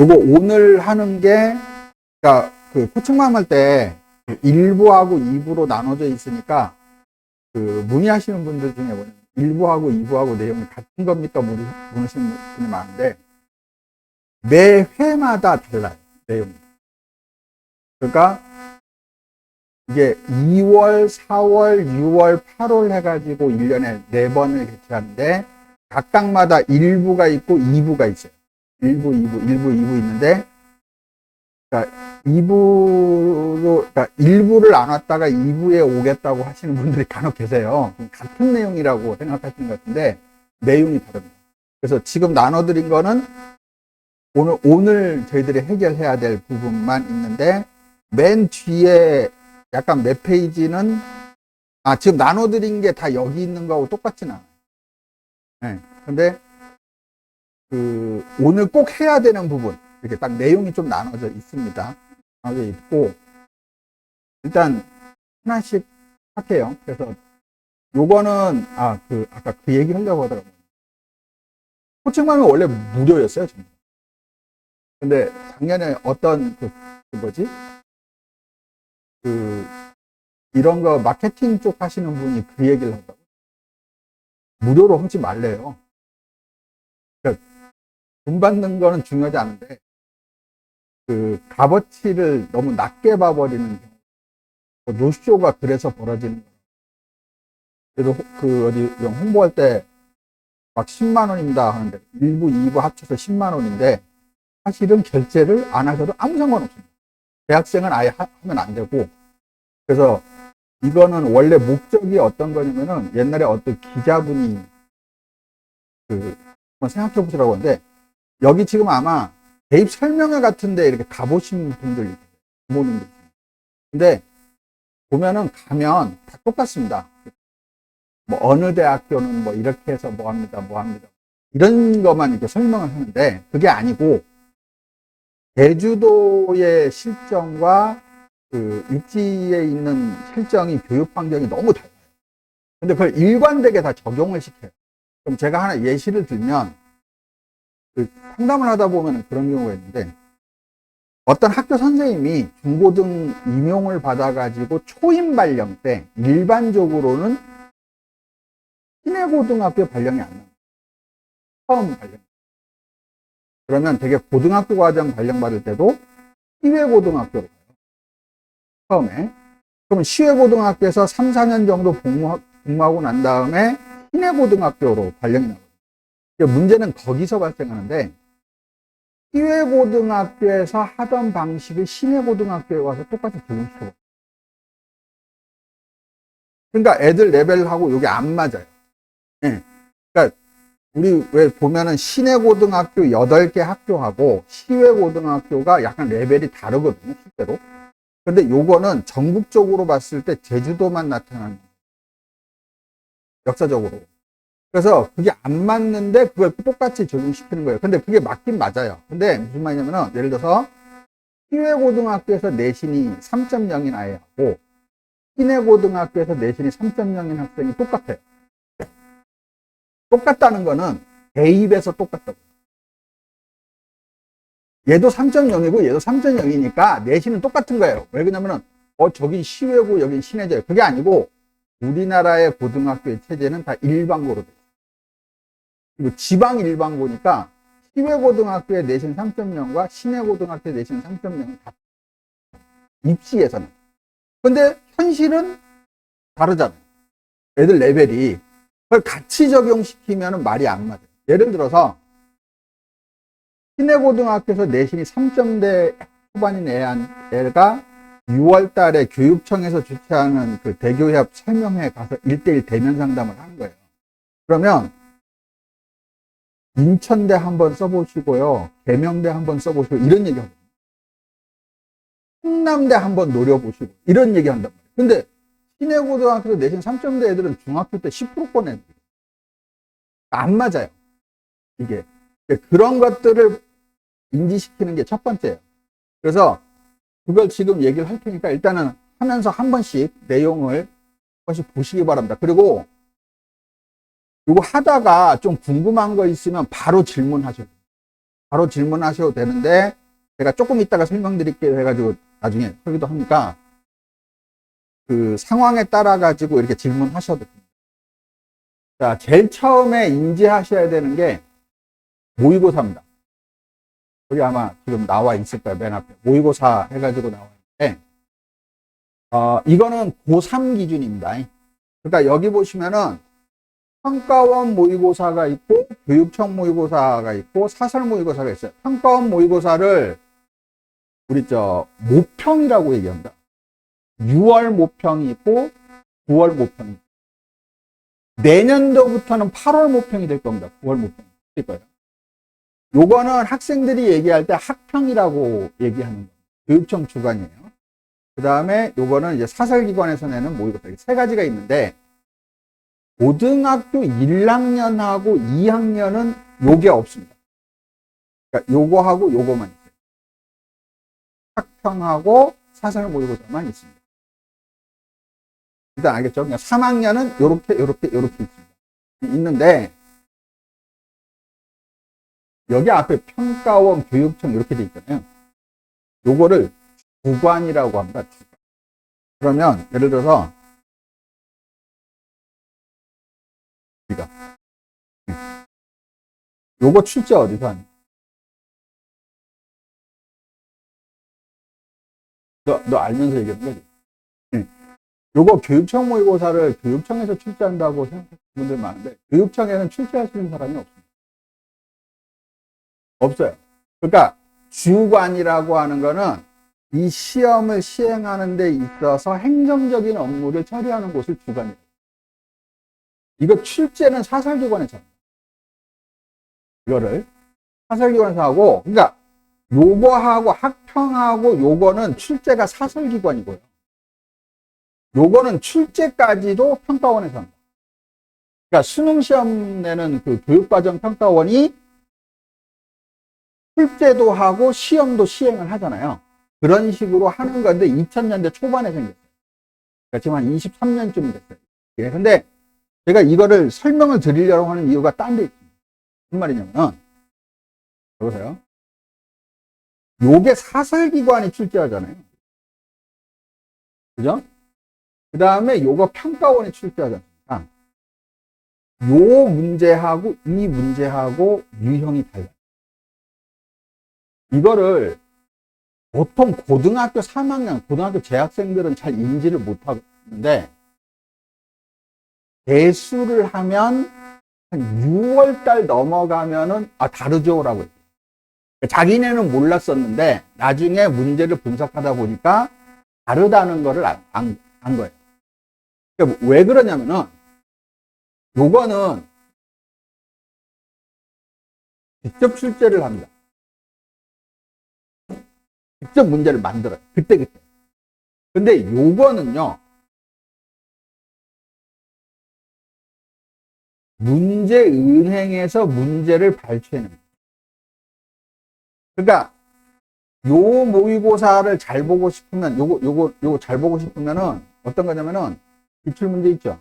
요거 오늘 하는 게, 그러니까 그 코칭맘 할 때 1부하고 2부로 나눠져 있으니까 그 문의하시는 분들 중에 뭐냐면 1부하고 2부하고 내용이 같은 겁니까? 물으시는 분이 많은데 매 회마다 달라요. 내용이. 그러니까 이게 2월, 4월, 6월, 8월 해가지고 1년에 4번을 개최하는데 각각마다 1부가 있고 2부가 있어요. 1부, 2부, 1부, 2부 있는데 그러니까 2부로, 그러니까 1부를 안 왔다가 2부에 오겠다고 하시는 분들이 간혹 계세요. 같은 내용이라고 생각하시는 것 같은데 내용이 다릅니다. 그래서 지금 나눠드린 거는 오늘 저희들이 해결해야 될 부분만 있는데 맨 뒤에 약간 몇 페이지는 지금 나눠드린 게 다 여기 있는 거하고 똑같진 않아요. 네. 근데 오늘 꼭 해야 되는 부분 이렇게 딱 내용이 좀 나눠져 있습니다. 나눠져 있고 일단 하나씩 할게요. 그래서 요거는 아까 그 얘기 하려고 하더라고요. 코칭맘이 원래 무료였어요. 전부. 근데 작년에 어떤 이런 거 마케팅 쪽 하시는 분이 그 얘기를 하더라고요. 무료로 하지 말래요. 그러니까 돈 받는 거는 중요하지 않은데 그 값어치를 너무 낮게 봐버리는 경우, 노쇼가 그래서 벌어지는 거예요. 그래서 어디 홍보할 때 막 10만 원입니다 하는데 1부, 2부 합쳐서 10만 원인데 사실은 결제를 안 하셔도 아무 상관없습니다. 대학생은 아예 하면 안 되고 그래서 이거는 원래 목적이 어떤 거냐면은 옛날에 어떤 기자분이 한번 생각해 보시라고 하는데 여기 지금 아마 대입 설명회 같은데 이렇게 가보신 분들 부모님들 근데 보면은 가면 다 똑같습니다. 뭐 어느 대학교는 뭐 이렇게 해서 뭐 합니다 이런 것만 이렇게 설명을 하는데 그게 아니고 제주도의 실정과 육지에 있는 실정이 교육 환경이 너무 달라요. 근데 그걸 일관되게 다 적용을 시켜요. 그럼 제가 하나 예시를 들면 상담을 하다 보면 그런 경우가 있는데 어떤 학교 선생님이 중고등 임용을 받아가지고 초임 발령 때 일반적으로는 시내고등학교 발령이 안 나와요. 처음 발령. 그러면 되게 고등학교 과정 발령 받을 때도 시외고등학교로 가요. 처음에. 그럼 시외고등학교에서 3, 4년 정도 복무하고 난 다음에 시내고등학교로 발령이 나거든요. 문제는 거기서 발생하는데 시외고등학교에서 하던 방식을 시내고등학교에 와서 똑같이 적용시켜요. 그러니까 애들 레벨하고 이게 안 맞아요. 네. 그러니까 우리 왜 보면은 시내고등학교 8개 학교하고 시외고등학교가 약간 레벨이 다르거든요, 실제로. 근데 요거는 전국적으로 봤을 때 제주도만 나타나는 거예요. 역사적으로. 그래서 그게 안 맞는데 그걸 똑같이 적용시키는 거예요. 근데 그게 맞긴 맞아요. 근데 무슨 말이냐면은 예를 들어서 시외고등학교에서 내신이 3.0인 아이하고 시내고등학교에서 내신이 3.0인 학생이 똑같아요. 똑같다는 거는 대입에서 똑같다고. 얘도 3.0이고 얘도 3.0이니까 내신은 똑같은 거예요. 왜 그러냐면은 저긴 시외고 여긴 시내죠. 그게 아니고 우리나라의 고등학교의 체제는 다 일반고로 돼요. 그리고 지방 일반고니까 시외고등학교의 내신 3.0과 시내고등학교의 내신 3.0은 같아요. 입시에서는. 근데 현실은 다르잖아요. 애들 레벨이. 그걸 같이 적용시키면 말이 안 맞아요. 예를 들어서 시내고등학교에서 내신이 3점대 후반인 애가 6월 달에 교육청에서 주최하는 그 대교협 설명회에 가서 1대1 대면 상담을 하는 거예요. 그러면 인천대 한번 써보시고요. 계명대 한번 써보시고 이런 얘기 하거든요. 충남대 한번 노려보시고 이런 얘기 한단 말이에요. 근데 시내고등학교에서 내신 3점대 애들은 중학교 때 10%권 애들. 안 맞아요. 이게. 그런 것들을 인지시키는 게 첫 번째예요. 그래서 그걸 지금 얘기를 할 테니까 일단은 하면서 한 번씩 내용을 한 번씩 보시기 바랍니다. 그리고 이거 하다가 좀 궁금한 거 있으면 바로 질문하셔요. 바로 질문하셔도 되는데 제가 조금 이따가 설명드릴게요 해가지고 나중에 하기도 하니까 그 상황에 따라 가지고 이렇게 질문하셔도 됩니다. 자, 제일 처음에 인지하셔야 되는 게 모의고사입니다. 여기 아마 지금 나와 있을 거예요. 맨 앞에 모의고사 해가지고 나와 있는데 이거는 고3 기준입니다. 그러니까 여기 보시면은 평가원 모의고사가 있고 교육청 모의고사가 있고 사설 모의고사가 있어요. 평가원 모의고사를 우리 모평이라고 얘기합니다. 6월 모평이 있고 9월 모평이 있고 내년도부터는 8월 모평이 될 겁니다. 9월 모평이 될 거예요. 요거는 학생들이 얘기할 때 학평이라고 얘기하는 거예요. 교육청 주관이에요. 그 다음에 요거는 이제 사설기관에서 내는 모의고사. 세 가지가 있는데 고등학교 1학년하고 2학년은 요게 없습니다. 그러니까 요거하고 요거만 있어요. 학평하고 사설 모의고사만 있습니다. 일단 알겠죠? 그러니까 3학년은 요렇게 있습니다. 있는데 여기 앞에 평가원, 교육청 이렇게 돼 있잖아요. 요거를 주관이라고 합니다. 주관. 그러면 예를 들어서 우리가 요거 출제 어디서 하니? 너 알면서 얘기하는 거지? 요거 교육청 모의고사를 교육청에서 출제한다고 생각하시는 분들 많은데 교육청에는 출제할 수 있는 사람이 없습니다. 없어요. 그러니까 주관이라고 하는 거는 이 시험을 시행하는 데 있어서 행정적인 업무를 처리하는 곳을 주관이에요. 이거 출제는 사설기관에서 합니다. 이거를 사설기관에서 하고, 그러니까 요거하고 학평하고 요거는 출제가 사설기관이고요. 요거는 출제까지도 평가원에서 합니다. 그러니까 수능시험 내는 그 교육과정 평가원이 출제도 하고 시험도 시행을 하잖아요. 그런 식으로 하는 건데 2000년대 초반에 생겼어요. 그러니까 지금 한 23년쯤 됐어요. 예, 근데 제가 이거를 설명을 드리려고 하는 이유가 딴 데 있습니다. 무슨 말이냐면, 여보세요? 요게 사설기관이 출제하잖아요. 그죠? 그 다음에 요거 평가원이 출제하지 않습니까? 요 문제하고 이 문제하고 유형이 달라요. 이거를 보통 고등학교 3학년, 고등학교 재학생들은 잘 인지를 못하는데 대수를 하면 한 6월달 넘어가면은 다르죠라고 해요. 자기네는 몰랐었는데 나중에 문제를 분석하다 보니까 다르다는 거를 안 거예요. 그러니까 왜 그러냐면은 요거는 직접 출제를 합니다. 직접 문제를 만들어요. 그때. 근데 요거는요, 문제은행에서 문제를 발췌해냅니다. 그러니까 요 모의고사를 잘 보고 싶으면 요거 잘 보고 싶으면은 어떤 거냐면은 기출문제 있죠.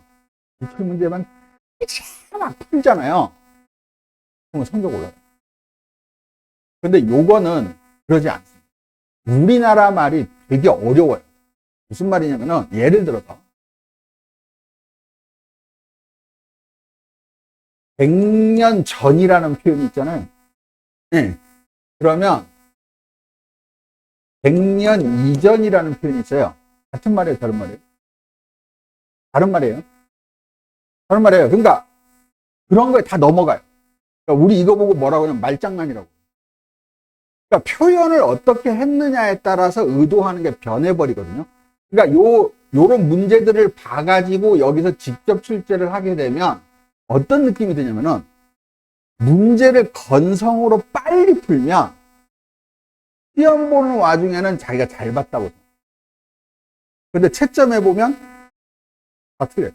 기출문제만 막 풀잖아요. 그러면 성적 올라가요. 근데 요거는 그러지 않습니다. 우리나라 말이 되게 어려워요. 무슨 말이냐면은 예를 들어서 100년 전이라는 표현이 있잖아요. 네. 그러면 100년 이전이라는 표현이 있어요. 같은 말이에요, 다른 말이에요? 다른 말이에요. 다른 말이에요. 그러니까 그런 거에 다 넘어가요. 그러니까 우리 이거 보고 뭐라고 하냐면 말장난이라고. 그러니까 표현을 어떻게 했느냐에 따라서 의도하는 게 변해버리거든요. 그러니까 요런 문제들을 봐가지고 여기서 직접 출제를 하게 되면 어떤 느낌이 드냐면은 문제를 건성으로 빨리 풀면 시험 보는 와중에는 자기가 잘 봤다고. 근데 채점해 보면 다 틀려요.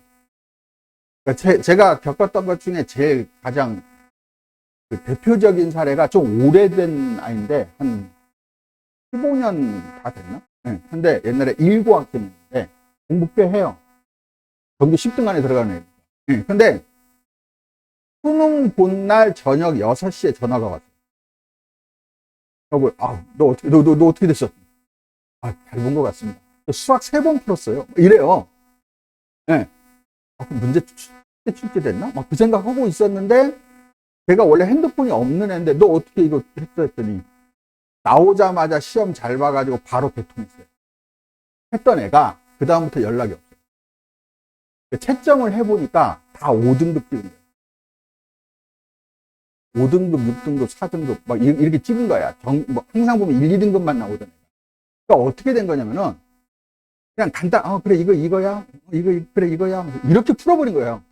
그러니까 제가 겪었던 것 중에 제일 가장 그 대표적인 사례가 좀 오래된 아이인데 한 15년 다 됐나? 네. 근데 옛날에 1고 학생이었는데 공부 꽤 해요. 전교 10등 안에 들어가는 애예요. 네. 근데 수능 본날 저녁 6시에 전화가 왔어요. 하고, 너 어떻게 됐어? 잘 본 것 같습니다. 수학 3번 풀었어요. 이래요. 예. 그럼 문제 출제됐나? 막 그 생각하고 있었는데, 제가 원래 핸드폰이 없는 애인데, 너 어떻게 이거 했어? 했더니, 나오자마자 시험 잘 봐가지고 바로 개통했어요. 했던 애가, 그다음부터 연락이 없어요. 채점을 해보니까 다 5등급 찍은 거예요. 5등급, 6등급, 4등급, 막 이렇게 찍은 거야. 항상 보면 1, 2등급만 나오던 애가. 그러니까 어떻게 된 거냐면은, 그냥 그래, 이거야? 그래, 이거야? 이렇게 풀어버린 거예요.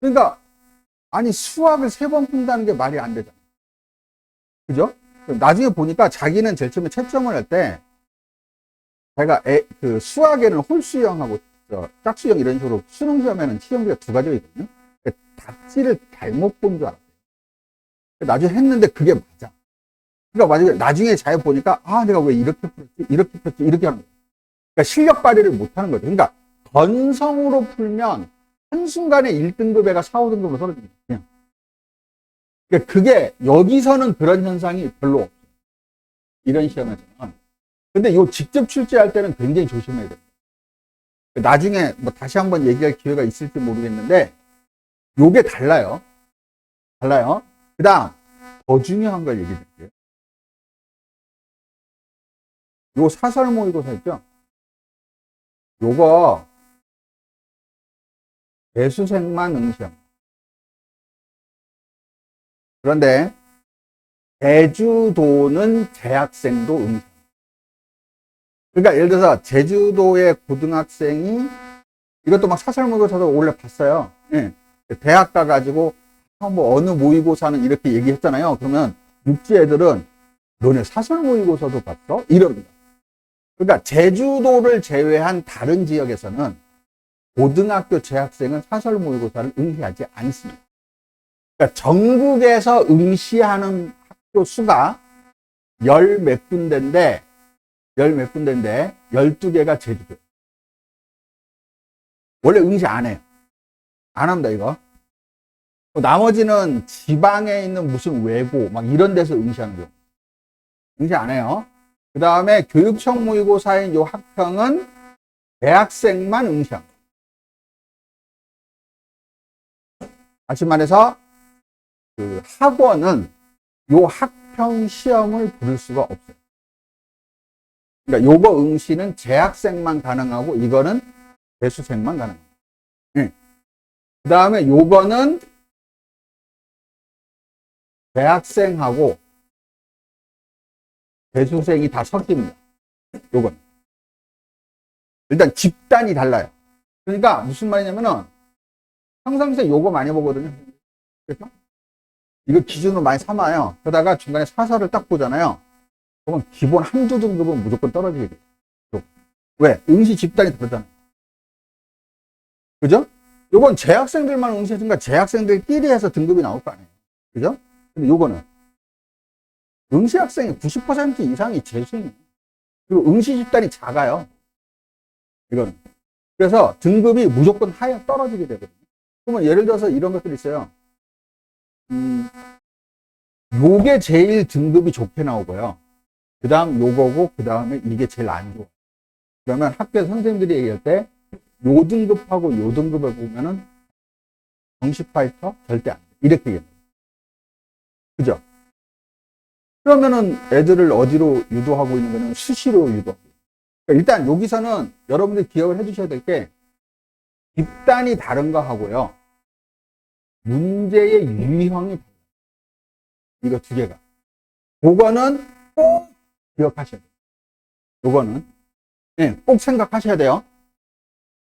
그러니까, 아니, 수학을 3번 푼다는 게 말이 안 되잖아. 그죠? 나중에 보니까 자기는 제일 처음에 채점을 할 때, 제가 수학에는 홀수형하고 짝수형 이런 식으로 수능 시험에는 시험지가 2가지가 있거든요. 답지를 잘못 본 줄 알았어요. 나중에 했는데 그게 맞아. 그러니까 나중에 잘 보니까, 내가 왜 이렇게 풀었지? 이렇게 풀었지? 이렇게 하는 거예요. 그러니까 실력 발휘를 못 하는 거죠. 그러니까 건성으로 풀면 한순간에 1등급 애가 4, 5등급으로 떨어집니다. 그냥. 그러니까 그게 여기서는 그런 현상이 별로 없어요. 이런 시험에서는. 근데 요 직접 출제할 때는 굉장히 조심해야 돼요. 나중에 뭐 다시 한번 얘기할 기회가 있을지 모르겠는데 요게 달라요. 그 다음 더 중요한 걸 얘기해 드릴게요. 요 사설 모의고사 있죠? 요거 재수생만 응시합니다. 그런데 제주도는 재학생도 응시합니다. 그러니까 예를 들어서 제주도의 고등학생이 이것도 막 사설 모의고사도 원래 봤어요. 예. 대학 가가지고 뭐 어느 모의고사는 이렇게 얘기했잖아요. 그러면 육지 애들은 너네 사설 모의고사도 봤어? 이럽니다. 그러니까 제주도를 제외한 다른 지역에서는 고등학교 재학생은 사설 모의고사를 응시하지 않습니다. 그러니까 전국에서 응시하는 학교 수가 열 몇 군데인데 12개가 제주도예요. 원래 응시 안 해요. 안 합니다, 이거. 나머지는 지방에 있는 무슨 외고 막 이런 데서 응시하는 경우. 응시 안 해요. 그 다음에 교육청 모의고사인 요 학평은 대학생만 응시합니다. 다시 말해서 그 학원은 요 학평 시험을 부를 수가 없어요. 그러니까 요거 응시는 재학생만 가능하고 이거는 재수생만 가능합니다. 네. 그 다음에 요거는 대학생하고 재수생이 다 섞입니다. 요건. 일단 집단이 달라요. 그러니까 무슨 말이냐면은 평상시에 요거 많이 보거든요. 그렇죠? 이거 기준으로 많이 삼아요. 그러다가 중간에 사설을 딱 보잖아요. 그러면 기본 한두 등급은 무조건 떨어지게 돼요. 왜? 응시 집단이 다르잖아요. 그죠? 요건 재학생들만 응시했으니까 재학생들끼리 해서 등급이 나올 거 아니에요. 그죠? 근데 요거는 응시 학생이 90% 이상이 재수생이에요. 그리고 응시 집단이 작아요. 이거는. 그래서 등급이 무조건 하여 떨어지게 되거든요. 그러면 예를 들어서 이런 것들이 있어요. 요게 제일 등급이 좋게 나오고요. 그 다음 요거고, 그 다음에 이게 제일 안 좋아요. 그러면 학교 선생님들이 얘기할 때, 요 등급하고 요 등급을 보면은 정시 파이터 절대 안 돼. 이렇게 얘기합니다. 그죠? 그러면은 애들을 어디로 유도하고 있는 거냐면 수시로 유도하고. 그러니까 일단 여기서는 여러분들이 기억을 해 주셔야 될 게, 집단이 다른 거 하고요. 문제의 유형이 달라요. 이거 2개가. 그거는 꼭 기억하셔야 돼요. 요거는. 네, 꼭 생각하셔야 돼요.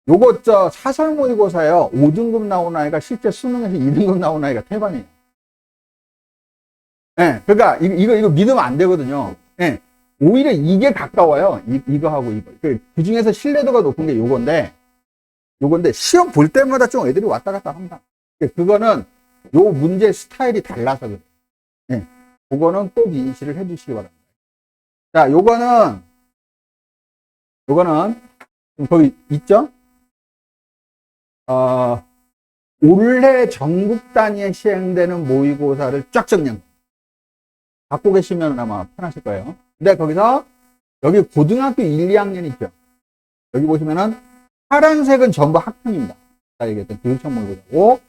요거 사설 모의고사예요. 5등급 나온 아이가 실제 수능에서 2등급 나온 아이가 태반이에요. 네, 그러니까 이거 믿으면 안 되거든요. 네, 오히려 이게 가까워요. 이거하고 이거. 그 중에서 신뢰도가 높은 게 요건데 시험 볼 때마다 좀 애들이 왔다 갔다 합니다. 그거는 요 문제 스타일이 달라서 그래요. 네, 그거는 꼭 인식을 해 주시기 바랍니다. 자, 요거는 거기 있죠? 올해 전국 단위에 시행되는 모의고사를 쫙 정리한 거예요. 갖고 계시면 아마 편하실 거예요. 근데 거기서 여기 고등학교 1, 2학년 있죠. 여기 보시면은 파란색은 전부 학평입니다. 아까 얘기했던 교육청 모의고사고,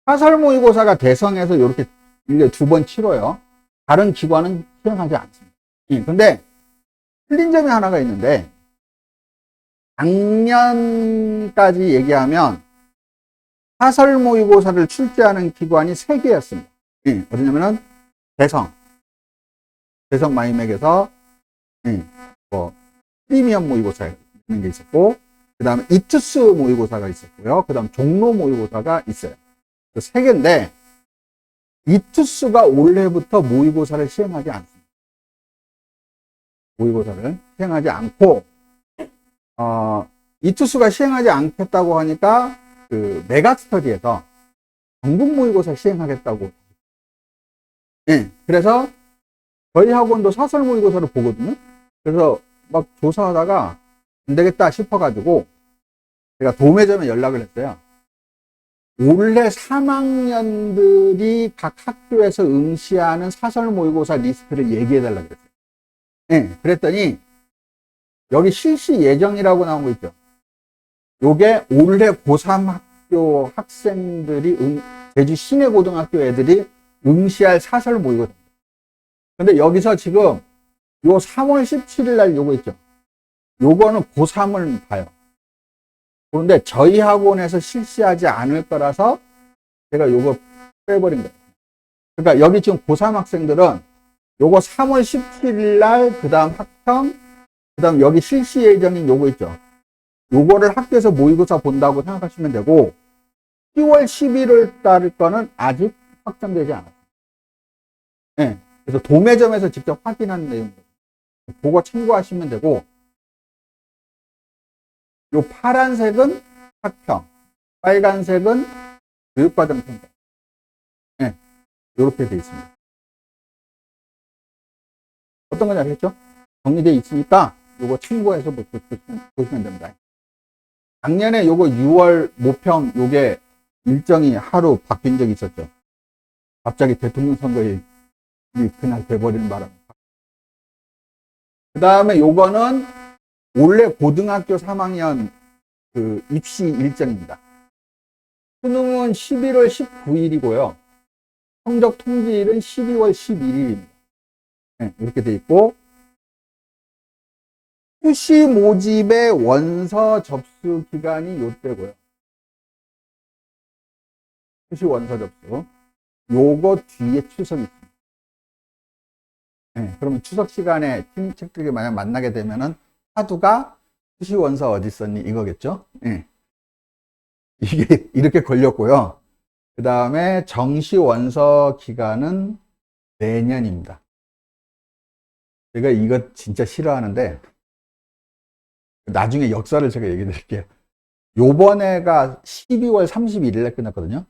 사설 모의고사가 대성에서 이렇게 1년에 2번 치러요. 다른 기관은 수행하지 않습니다. 근데 틀린 점이 하나가 있는데, 작년까지 얘기하면 사설 모의고사를 출제하는 기관이 3개였습니다. 어디냐면은 대성 마이맥에서 프리미엄 모의고사 있는 게 있었고, 그 다음에 이투스 모의고사가 있었고요. 그 다음 종로 모의고사가 있어요. 그 3개인데 이투스가 올해부터 모의고사를 시행하지 않습니다. 모의고사를 시행하지 않고, 이투스가 시행하지 않겠다고 하니까 그 메가스터디에서 전국 모의고사 시행하겠다고. 그래서 저희 학원도 사설 모의고사를 보거든요. 그래서 막 조사하다가 안 되겠다 싶어가지고 제가 도매점에 연락을 했어요. 올해 3학년들이 각 학교에서 응시하는 사설 모의고사 리스트를 얘기해달라고 그랬어요. 그랬더니 여기 실시 예정이라고 나온 거 있죠. 요게 올해 고3 학교 학생들이 제주 시내고등학교 애들이 응시할 사설 모의고사. 근데 여기서 지금 요 3월 17일 날 요거 있죠. 요거는 고3을 봐요. 그런데 저희 학원에서 실시하지 않을 거라서 제가 요거 빼버린 거예요. 그러니까 여기 지금 고3 학생들은 요거 3월 17일 날, 그 다음 학평, 그 다음 여기 실시 예정인 요거 있죠. 요거를 학교에서 모의고사 본다고 생각하시면 되고, 10월 11월 달 거는 아직 확정되지 않았어요. 그래서 도매점에서 직접 확인한 내용입니다. 그거 참고하시면 되고, 요 파란색은 학평, 빨간색은 교육과정 평가. 이렇게 돼 있습니다. 어떤 건지 알겠죠? 정리되어 있으니까 요거 참고해서 보시면 됩니다. 작년에 요거 6월 모평 요게 일정이 하루 바뀐 적이 있었죠. 갑자기 대통령 선거일이 그날 돼버리는 바람에. 그 다음에 요거는 원래 고등학교 3학년 그 입시 일정입니다. 수능은 11월 19일이고요. 성적 통지일은 12월 11일입니다. 이렇게 돼 있고, 수시 모집의 원서 접수 기간이 요때고요. 수시 원서 접수. 요거 뒤에 추석이 있습니다. 그러면 추석 시간에 친척들이 만약 만나게 되면은 화두가 수시 원서 어디 있었니? 이거겠죠? 이게 이렇게 걸렸고요. 그 다음에 정시 원서 기간은 내년입니다. 제가 이거 진짜 싫어하는데, 나중에 역사를 제가 얘기해 드릴게요. 요번에가 12월 31일에 끝났거든요.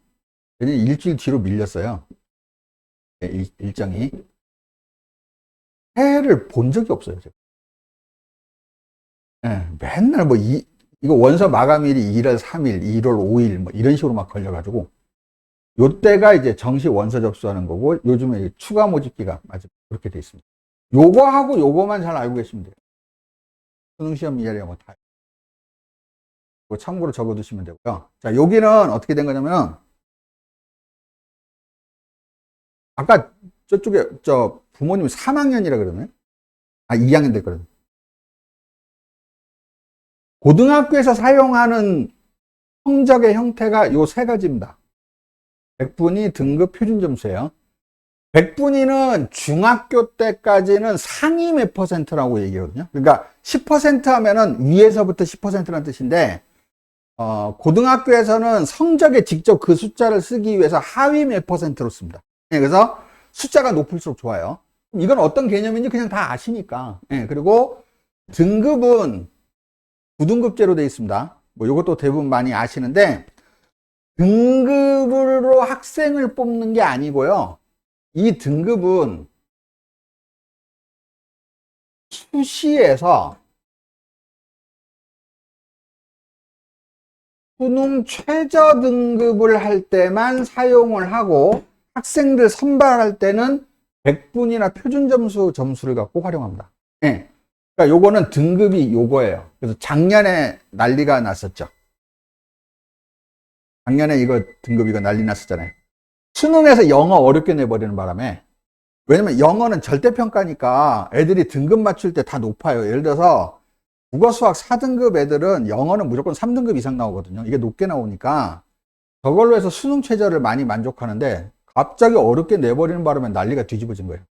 왜냐면 일주일 뒤로 밀렸어요. 일정이. 해를 본 적이 없어요, 제가. 맨날 뭐, 이거 원서 마감일이 1월 3일, 1월 5일, 뭐 이런 식으로 막 걸려가지고, 요때가 이제 정시 원서 접수하는 거고, 요즘에 추가 모집 기간, 아주 그렇게 돼 있습니다. 요거하고 요거만 잘 알고 계시면 돼요. 수능 시험 이하리가 뭐 다. 참고로 적어 두시면 되고요. 자, 여기는 어떻게 된 거냐면, 아까 저쪽에, 부모님이 3학년이라 그러네? 2학년 됐거든. 고등학교에서 사용하는 성적의 형태가 요 3가지입니다. 백분위, 등급, 표준 점수예요. 백분위는 중학교 때까지는 상위 몇 %라고 얘기하거든요. 그러니까 10% 하면은 위에서부터 10%라는 뜻인데, 고등학교에서는 성적에 직접 그 숫자를 쓰기 위해서 하위 몇 %로 씁니다. 그래서 숫자가 높을수록 좋아요. 이건 어떤 개념인지 그냥 다 아시니까. 그리고 등급은 9등급제로 되어 있습니다. 뭐 이것도 대부분 많이 아시는데, 등급으로 학생을 뽑는 게 아니고요. 이 등급은 수시에서 수능 최저 등급을 할 때만 사용을 하고, 학생들 선발할 때는 100분이나 표준 점수를 갖고 활용합니다. 예. 그러니까 요거는 등급이 요거예요. 그래서 작년에 난리가 났었죠. 작년에 이거 등급 이거 난리 났었잖아요. 수능에서 영어 어렵게 내버리는 바람에, 왜냐면 영어는 절대평가니까 애들이 등급 맞출 때 다 높아요. 예를 들어서 국어 수학 4등급 애들은 영어는 무조건 3등급 이상 나오거든요. 이게 높게 나오니까 저걸로 해서 수능 최저를 많이 만족하는데 갑자기 어렵게 내버리는 바람에 난리가 뒤집어진 거예요.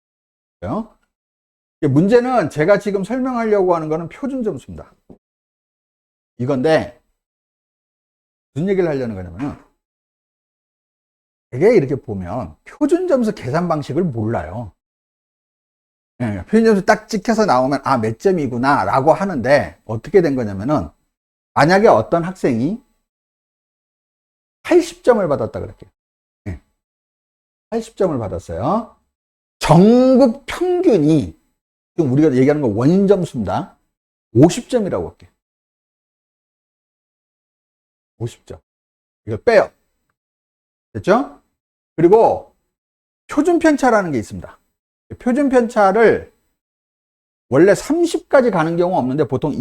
문제는 제가 지금 설명하려고 하는 거는 표준 점수입니다. 이건데 무슨 얘기를 하려는 거냐면, 되게 이렇게 보면 표준 점수 계산 방식을 몰라요. 표준 점수 딱 찍혀서 나오면 아, 몇 점이구나 라고 하는데, 어떻게 된 거냐면은, 만약에 어떤 학생이 80점을 받았다 그럴게요. 80점을 받았어요. 전국 평균이, 지금 우리가 얘기하는 건 원점수입니다. 50점이라고 할게요. 50점. 이걸 빼요. 됐죠? 그리고 표준 편차라는 게 있습니다. 표준 편차를 원래 30까지 가는 경우 없는데 보통 한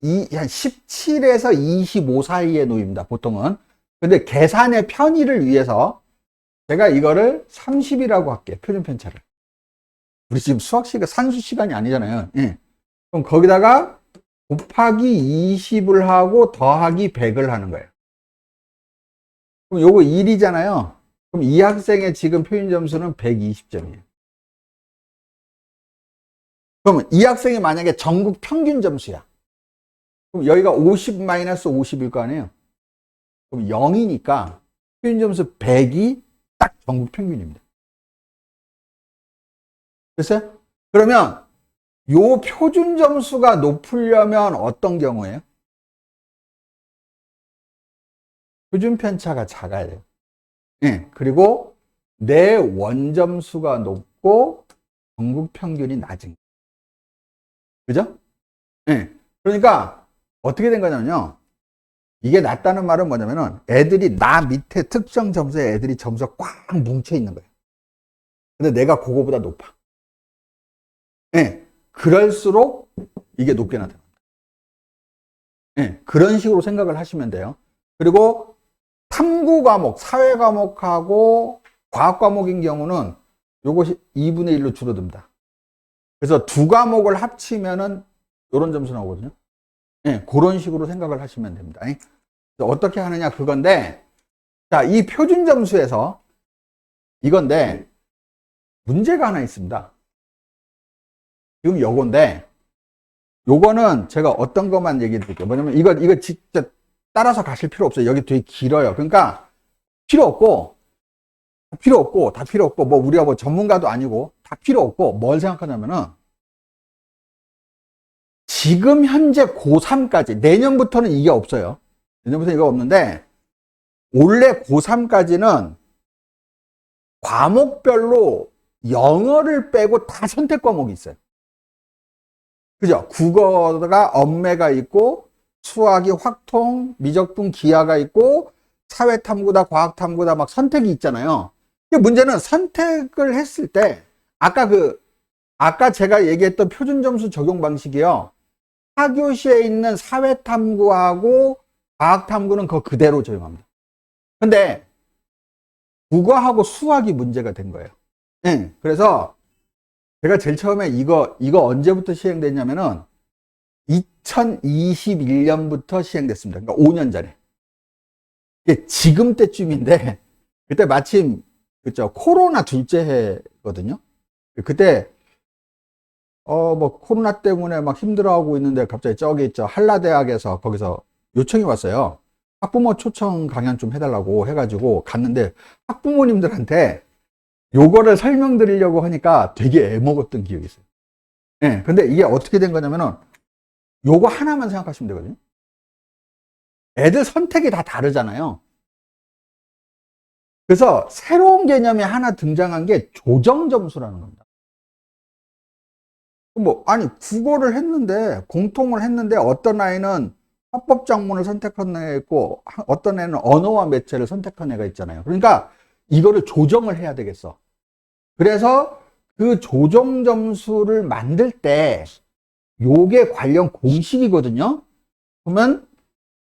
17에서 25 사이에 놓입니다. 보통은. 근데 계산의 편의를 위해서 제가 이거를 30이라고 할게요. 표준 편차를. 우리 지금 수학 시간, 산수 시간이 아니잖아요. 예. 그럼 거기다가 곱하기 20을 하고 더하기 100을 하는 거예요. 그럼 요거 1이잖아요. 그럼 이 학생의 지금 표준 점수는 120점이에요. 그러면 이 학생이 만약에 전국 평균 점수야. 그럼 여기가 50-50일 거 아니에요. 그럼 0이니까 표준 점수 100이 딱 전국 평균입니다. 됐어요? 그러면 요 표준 점수가 높으려면 어떤 경우예요? 표준 편차가 작아야 돼요. 예, 그리고 내 원점수가 높고 전국 평균이 낮은. 그죠? 예. 그러니까 어떻게 된 거냐면요. 이게 낮다는 말은 뭐냐면은 애들이 나 밑에 특정 점수에 애들이 점수가 꽉 뭉쳐 있는 거예요. 근데 내가 그거보다 높아. 예. 그럴수록 이게 높게 나타납니다. 예. 그런 식으로 생각을 하시면 돼요. 그리고 탐구 과목, 사회 과목하고 과학 과목인 경우는 요것이 2분의 1로 줄어듭니다. 그래서 두 과목을 합치면은 요런 점수 나오거든요. 예, 그런 식으로 생각을 하시면 됩니다. 어떻게 하느냐 그건데, 자, 이 표준 점수에서 이건데 문제가 하나 있습니다. 지금 요건데, 요거는 제가 어떤 것만 얘기해 드릴게요. 뭐냐면 이거 진짜 따라서 가실 필요 없어요. 여기 되게 길어요. 그러니까 필요 없고 다 필요 없고, 뭐 우리가 뭐 전문가도 아니고 다 필요 없고, 뭘 생각하냐면은 지금 현재 고3까지, 내년부터는 이게 없어요. 내년부터 이거 없는데, 올해 고3까지는 과목별로 영어를 빼고 다 선택 과목이 있어요. 그죠? 국어가 엄매가 있고, 수학이 확통, 미적분 기하가 있고, 사회탐구다, 과학탐구다 막 선택이 있잖아요. 근데 문제는 선택을 했을 때, 아까 제가 얘기했던 표준점수 적용 방식이요. 4교시에 있는 사회탐구하고 과학탐구는 그대로 적용합니다. 근데 국어하고 수학이 문제가 된 거예요. 네, 그래서 제가 제일 처음에 이거 언제부터 시행됐냐면은 2021년부터 시행됐습니다. 그러니까 5년 전에. 이게 지금 때쯤인데, 그때 마침 그죠, 코로나 둘째 해거든요. 그때 뭐 코로나 때문에 막 힘들어하고 있는데 갑자기 저기 있죠, 한라대학에서 거기서 요청이 왔어요. 학부모 초청 강연 좀 해달라고 해가지고 갔는데, 학부모님들한테 요거를 설명드리려고 하니까 되게 애먹었던 기억이 있어요. 네, 근데 이게 어떻게 된 거냐면은 요거 하나만 생각하시면 되거든요. 애들 선택이 다 다르잖아요. 그래서 새로운 개념이 하나 등장한 게 조정점수라는 겁니다. 아니, 국어를 했는데, 공통을 했는데, 어떤 아이는 합법작문을 선택한 애가 있고, 어떤 애는 언어와 매체를 선택한 애가 있잖아요. 그러니까, 이거를 조정을 해야 되겠어. 그래서 그 조정 점수를 만들 때 요게 관련 공식이거든요. 그러면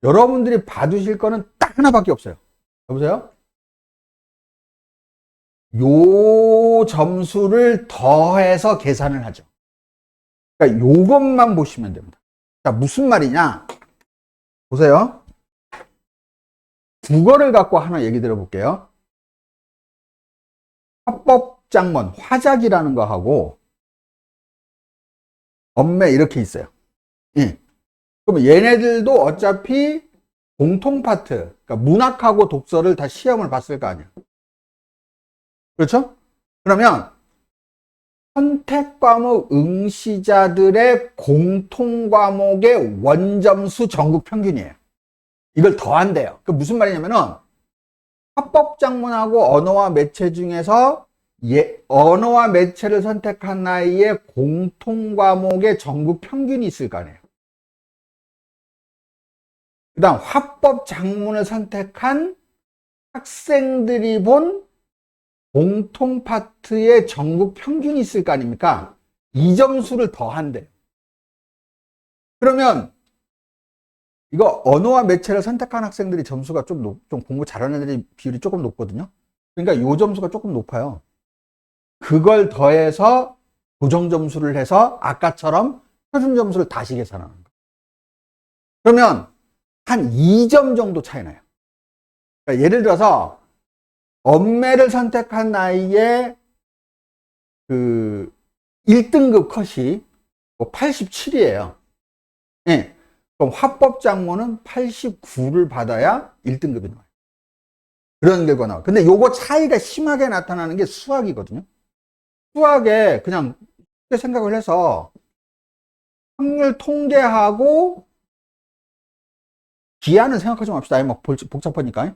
여러분들이 봐두실 거는 딱 하나밖에 없어요. 여보세요? 요 점수를 더해서 계산을 하죠. 그러니까 요것만 보시면 됩니다. 자, 무슨 말이냐? 보세요. 국어를 갖고 하나 얘기 들어볼게요. 화법장문, 화작이라는 거 하고 엄매 이렇게 있어요. 예. 그럼 얘네들도 어차피 공통 파트, 그러니까 문학하고 독서를 다 시험을 봤을 거 아니야. 그렇죠? 그러면 선택 과목 응시자들의 공통 과목의 원점수 전국 평균이에요. 이걸 더한대요. 그 무슨 말이냐면은 화법작문하고 언어와 매체 중에서 언어와 매체를 선택한 나이에 공통 과목의 전국 평균이 있을 거 아니에요. 그 다음 화법작문을 선택한 학생들이 본 공통 파트의 전국 평균이 있을 거 아닙니까? 이 점수를 더한대요. 그러면 이거 언어와 매체를 선택한 학생들이 점수가 좀 공부 잘하는 애들이 비율이 조금 높거든요. 그러니까 요 점수가 조금 높아요. 그걸 더해서 고정 점수를 해서 아까처럼 표준 점수를 다시 계산하는 거예요. 그러면 한 2점 정도 차이 나요. 그러니까 예를 들어서 엄매를 선택한 나이에 그 1등급 컷이 87이에요. 예. 그럼 화법작문은 89를 받아야 1등급이 나와요. 그런 결과 나와요. 근데 요거 차이가 심하게 나타나는 게 수학이거든요. 수학에 그냥 생각을 해서 확률 통계하고 기하는 생각하지 맙시다. 막 복잡하니까.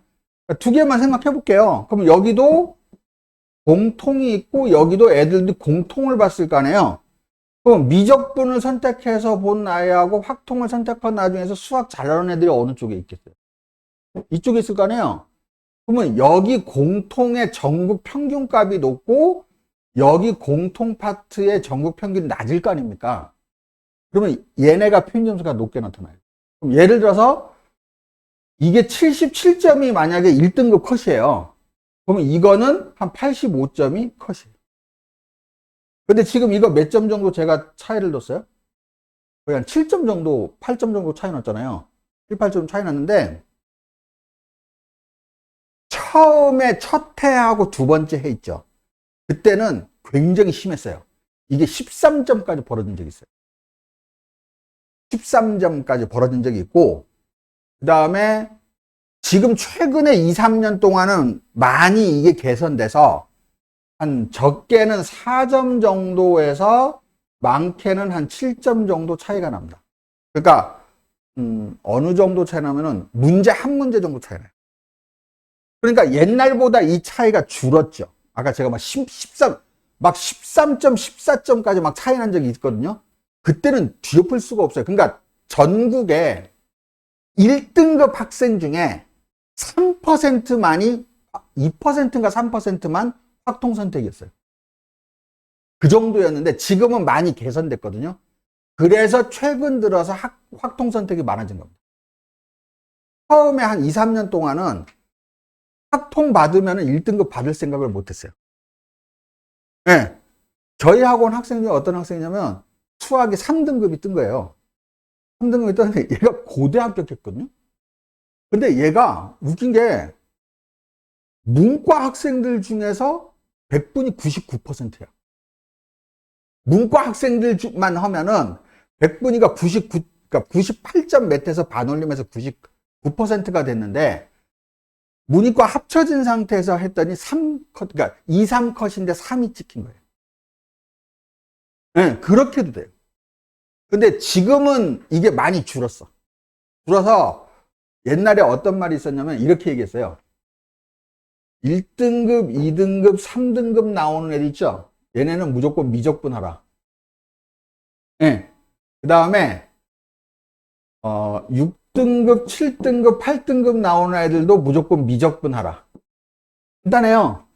두 개만 생각해 볼게요. 그럼 여기도 공통이 있고 여기도 애들도 공통을 봤을 거 아니에요. 그럼 미적분을 선택해서 본 아이하고 확통을 선택한 나이 중에서 수학 잘하는 애들이 어느 쪽에 있겠어요? 이쪽에 있을 거 아니에요. 그러면 여기 공통의 전국 평균값이 높고 여기 공통 파트의 전국 평균이 낮을 거 아닙니까? 그러면 얘네가 평균 점수가 높게 나타나요. 그럼 예를 들어서 이게 77점이 만약에 1등급 컷이에요. 그러면 이거는 한 85점이 컷이에요. 근데 지금 이거 몇 점 정도 제가 차이를 뒀어요? 거의 한 7점 정도, 8점 정도 차이 났잖아요. 7, 8점 차이 났는데 처음에 첫 해하고 두 번째 해 있죠. 그때는 굉장히 심했어요. 이게 13점까지 벌어진 적이 있어요. 13점까지 벌어진 적이 있고 그 다음에 지금 최근에 2, 3년 동안은 많이 이게 개선돼서 한 적게는 4점 정도에서 많게는 한 7점 정도 차이가 납니다. 그러니까 어느 정도 차이 나면은 문제 한 문제 정도 차이 나요. 그러니까 옛날보다 이 차이가 줄었죠. 아까 제가 막 13점, 14점까지 막 차이 난 적이 있거든요. 그때는 뒤엎을 수가 없어요. 그러니까 전국에 1등급 학생 중에 3%만이 2%인가 3%만 확통 선택이었어요. 그 정도였는데 지금은 많이 개선됐거든요. 그래서 최근 들어서 확통 선택이 많아진 겁니다. 처음에 한 2, 3년 동안은 확통 받으면 1등급 받을 생각을 못했어요. 네. 저희 학원 학생 중에 어떤 학생이냐면 수학이 3등급이 뜬 거예요. 3등급이 떴는데 얘가 고대 합격했거든요. 근데 얘가 웃긴 게 문과 학생들 중에서 100분이 99%야. 문과 학생들만 하면은 100분위가 99, 그러니까 98점 몇에서 반올림해서 99%가 됐는데 문이과 합쳐진 상태에서 했더니 3컷, 그러니까 2, 3컷인데 3이 찍힌 거예요. 네, 그렇게 해도 돼요. 근데 지금은 이게 많이 줄었어. 줄어서 옛날에 어떤 말이 있었냐면 이렇게 얘기했어요. 1등급, 2등급, 3등급 나오는 애들 있죠? 얘네는 무조건 미적분 하라. 네. 그 다음에 6등급, 7등급, 8등급 나오는 애들도 무조건 미적분 하라. 간단해요.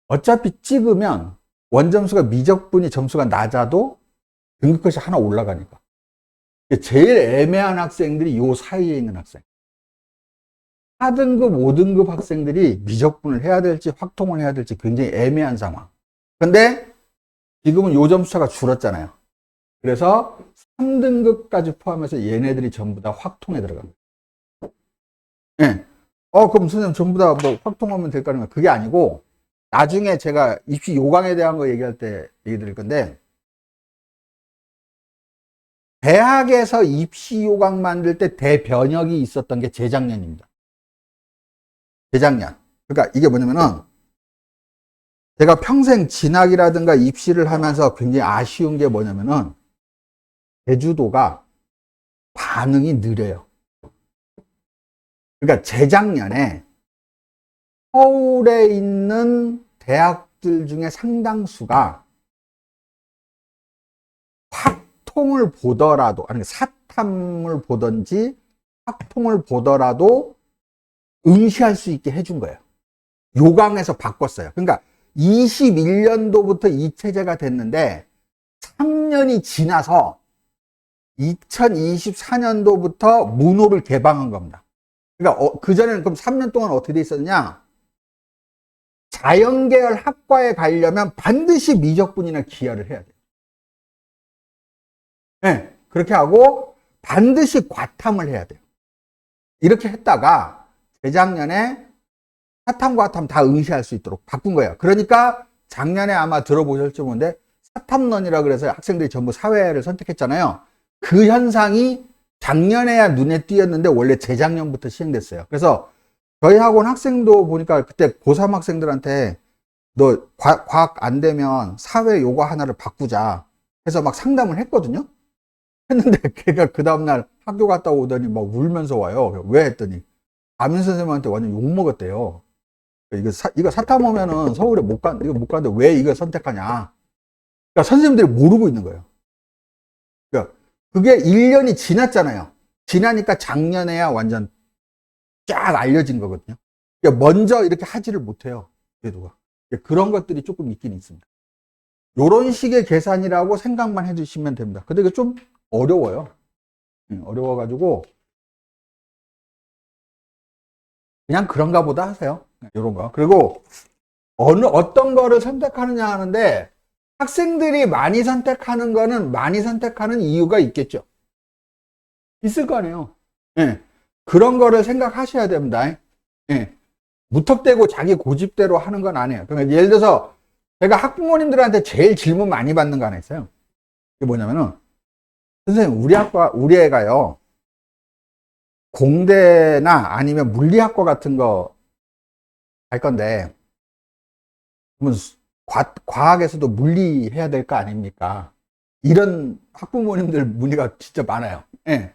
어차피 찍으면 원점수가 미적분이 점수가 낮아도 등급컷이 하나 올라가니까. 제일 애매한 학생들이 요 사이에 있는 학생. 4등급, 5등급 학생들이 미적분을 해야 될지 확통을 해야 될지 굉장히 애매한 상황. 근데 지금은 요 점수차가 줄었잖아요. 그래서 3등급까지 포함해서 얘네들이 전부 다 확통에 들어갑니다. 네. 그럼 선생님 전부 다 뭐 확통하면 될까요? 그게 아니고 나중에 제가 입시 요강에 대한 거 얘기할 때 얘기 드릴 건데, 대학에서 입시 요강 만들 때 대변혁이 있었던 게 재작년입니다. 재작년. 그러니까 이게 뭐냐면은 제가 평생 진학이라든가 입시를 하면서 굉장히 아쉬운 게 뭐냐면은 제주도가 반응이 느려요. 그러니까 재작년에 서울에 있는 대학들 중에 상당수가 확통을 보더라도, 아니 사탐을 보든지 확통을 보더라도 응시할 수 있게 해준 거예요. 요강에서 바꿨어요. 그러니까 21년도부터 이 체제가 됐는데 3년이 지나서 2024년도부터 문호를 개방한 겁니다. 그러니까 그전에는 그럼 3년 동안 어떻게 돼 있었냐? 자연계열 학과에 가려면 반드시 미적분이나 기하를 해야 돼요. 네, 그렇게 하고 반드시 과탐을 해야 돼요. 이렇게 했다가 재작년에 사탐, 과탐 다 응시할 수 있도록 바꾼 거예요. 그러니까 작년에 아마 들어보셨을 모르는데 사탐론이라 그래서 학생들이 전부 사회를 선택했잖아요. 그 현상이 작년에야 눈에 띄었는데 원래 재작년부터 시행됐어요. 그래서 저희 학원 학생도 보니까 그때 고3 학생들한테 너 과학 안 되면 사회 요거 하나를 바꾸자 해서 막 상담을 했거든요. 했는데 걔가 그 다음날 학교 갔다 오더니 막 울면서 와요. 왜 했더니 담임 선생님한테 완전 욕먹었대요. 이거 사탐 오면은 서울에 이거 못 가는데 왜 이거 선택하냐. 그러니까 선생님들이 모르고 있는 거예요. 그러니까 그게 1년이 지났잖아요. 지나니까 작년에야 완전 쫙 알려진 거거든요. 그러니까 먼저 이렇게 하지를 못해요. 제도가. 그런 것들이 조금 있긴 있습니다. 요런 식의 계산이라고 생각만 해주시면 됩니다. 근데 이게 좀 어려워요. 어려워가지고 그냥 그런가 보다 하세요. 요런 거. 그리고 어떤 거를 선택하느냐 하는데 학생들이 많이 선택하는 거는 많이 선택하는 이유가 있겠죠. 있을 거 아니에요. 예. 그런 거를 생각하셔야 됩니다. 예. 무턱대고 자기 고집대로 하는 건 아니에요. 그러니까 예를 들어서 제가 학부모님들한테 제일 질문 많이 받는 거 하나 있어요. 그게 뭐냐면은 선생님 우리 애가요 공대나 아니면 물리학과 같은 거 할 건데 그러면 과학에서도 물리 해야 될 거 아닙니까? 이런 학부모님들 문의가 진짜 많아요. 예.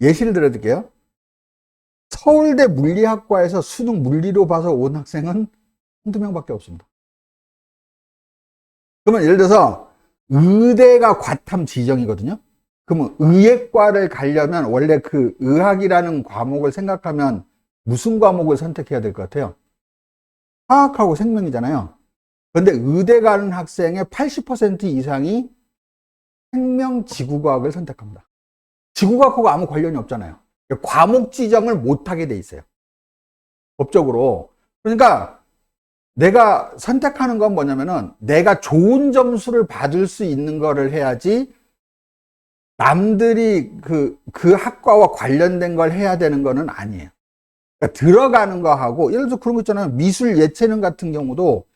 예시를 들어드릴게요. 서울대 물리학과에서 수능 물리로 봐서 온 학생은 한두 명밖에 없습니다. 그러면 예를 들어서 의대가 과탐 지정이거든요. 그러면 의예과를 가려면 원래 그 의학이라는 과목을 생각하면 무슨 과목을 선택해야 될 것 같아요? 화학하고 생명이잖아요. 그런데 의대 가는 학생의 80% 이상이 생명지구과학을 선택합니다. 지구과학하고 아무 관련이 없잖아요. 과목 지정을 못하게 돼 있어요. 법적으로. 그러니까 내가 선택하는 건 뭐냐면은 내가 좋은 점수를 받을 수 있는 거를 해야지 남들이 그 학과와 관련된 걸 해야 되는 거는 아니에요. 그러니까 들어가는 거 하고 예를 들어서 그런 거 있잖아요. 미술 예체능 같은 경우도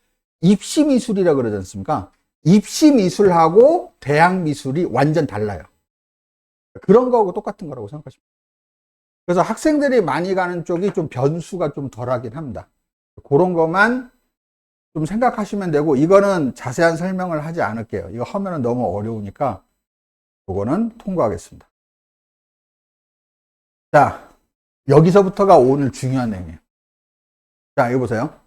입시 미술이라 그러지 않습니까? 입시 미술하고 대학 미술이 완전 달라요. 그런 거하고 똑같은 거라고 생각하시면 돼요. 그래서 학생들이 많이 가는 쪽이 좀 변수가 좀 덜하긴 합니다. 그런 것만 좀 생각하시면 되고 이거는 자세한 설명을 하지 않을게요. 이거 하면은 너무 어려우니까 이거는 통과하겠습니다. 자, 여기서부터가 오늘 중요한 내용이에요. 자, 이거 보세요.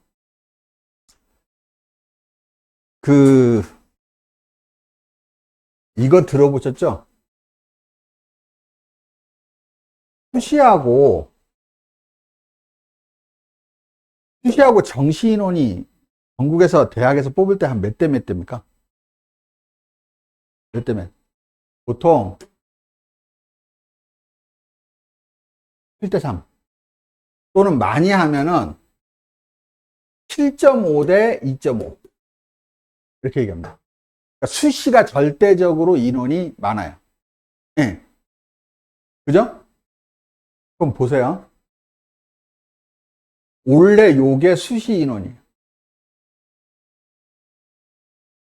이거 들어보셨죠? 수시하고 정시인원이 전국에서 대학에서 뽑을 때 한 몇 대 몇 대입니까? 몇 대 몇? 보통 7대 3 또는 많이 하면은 7.5 대 2.5 이렇게 얘기합니다. 그러니까 수시가 절대적으로 인원이 많아요. 예. 그죠? 그럼 보세요. 원래 요게 수시 인원이에요.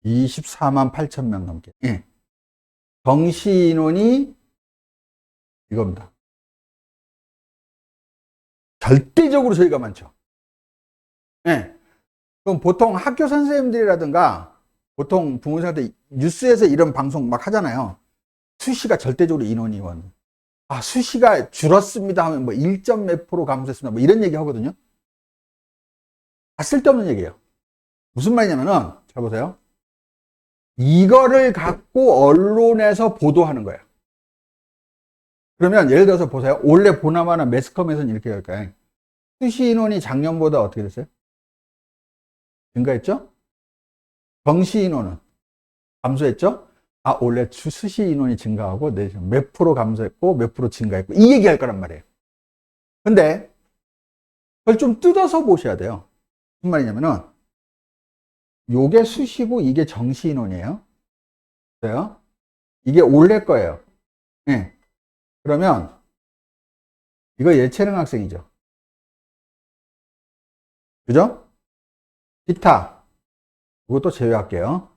24만 8천 명 넘게. 예. 정시 인원이 이겁니다. 절대적으로 저희가 많죠. 예. 그럼 보통 학교 선생님들이라든가 보통 부모님한테 뉴스에서 이런 방송 막 하잖아요. 수시가 절대적으로 인원이 수시가 줄었습니다 하면 뭐 1점 몇 프로 감소했습니다. 뭐 이런 얘기 하거든요. 다 쓸데없는 얘기예요. 무슨 말이냐면은, 잘 보세요. 이거를 갖고 언론에서 보도하는 거예요. 그러면 예를 들어서 보세요. 원래 보나마나 매스컴에서는 이렇게 할까요? 수시 인원이 작년보다 어떻게 됐어요? 증가했죠? 정시 인원은 감소했죠? 원래 수시 인원이 증가하고 몇 프로 감소했고 몇 프로 증가했고 이 얘기할 거란 말이에요. 근데 그걸 좀 뜯어서 보셔야 돼요. 무슨 말이냐면은 요게 수시고 이게 정시 인원이에요. 그래요? 이게 올해 거예요. 네. 그러면 이거 예체능 학생이죠. 그죠? 기타 이것도 제외할게요.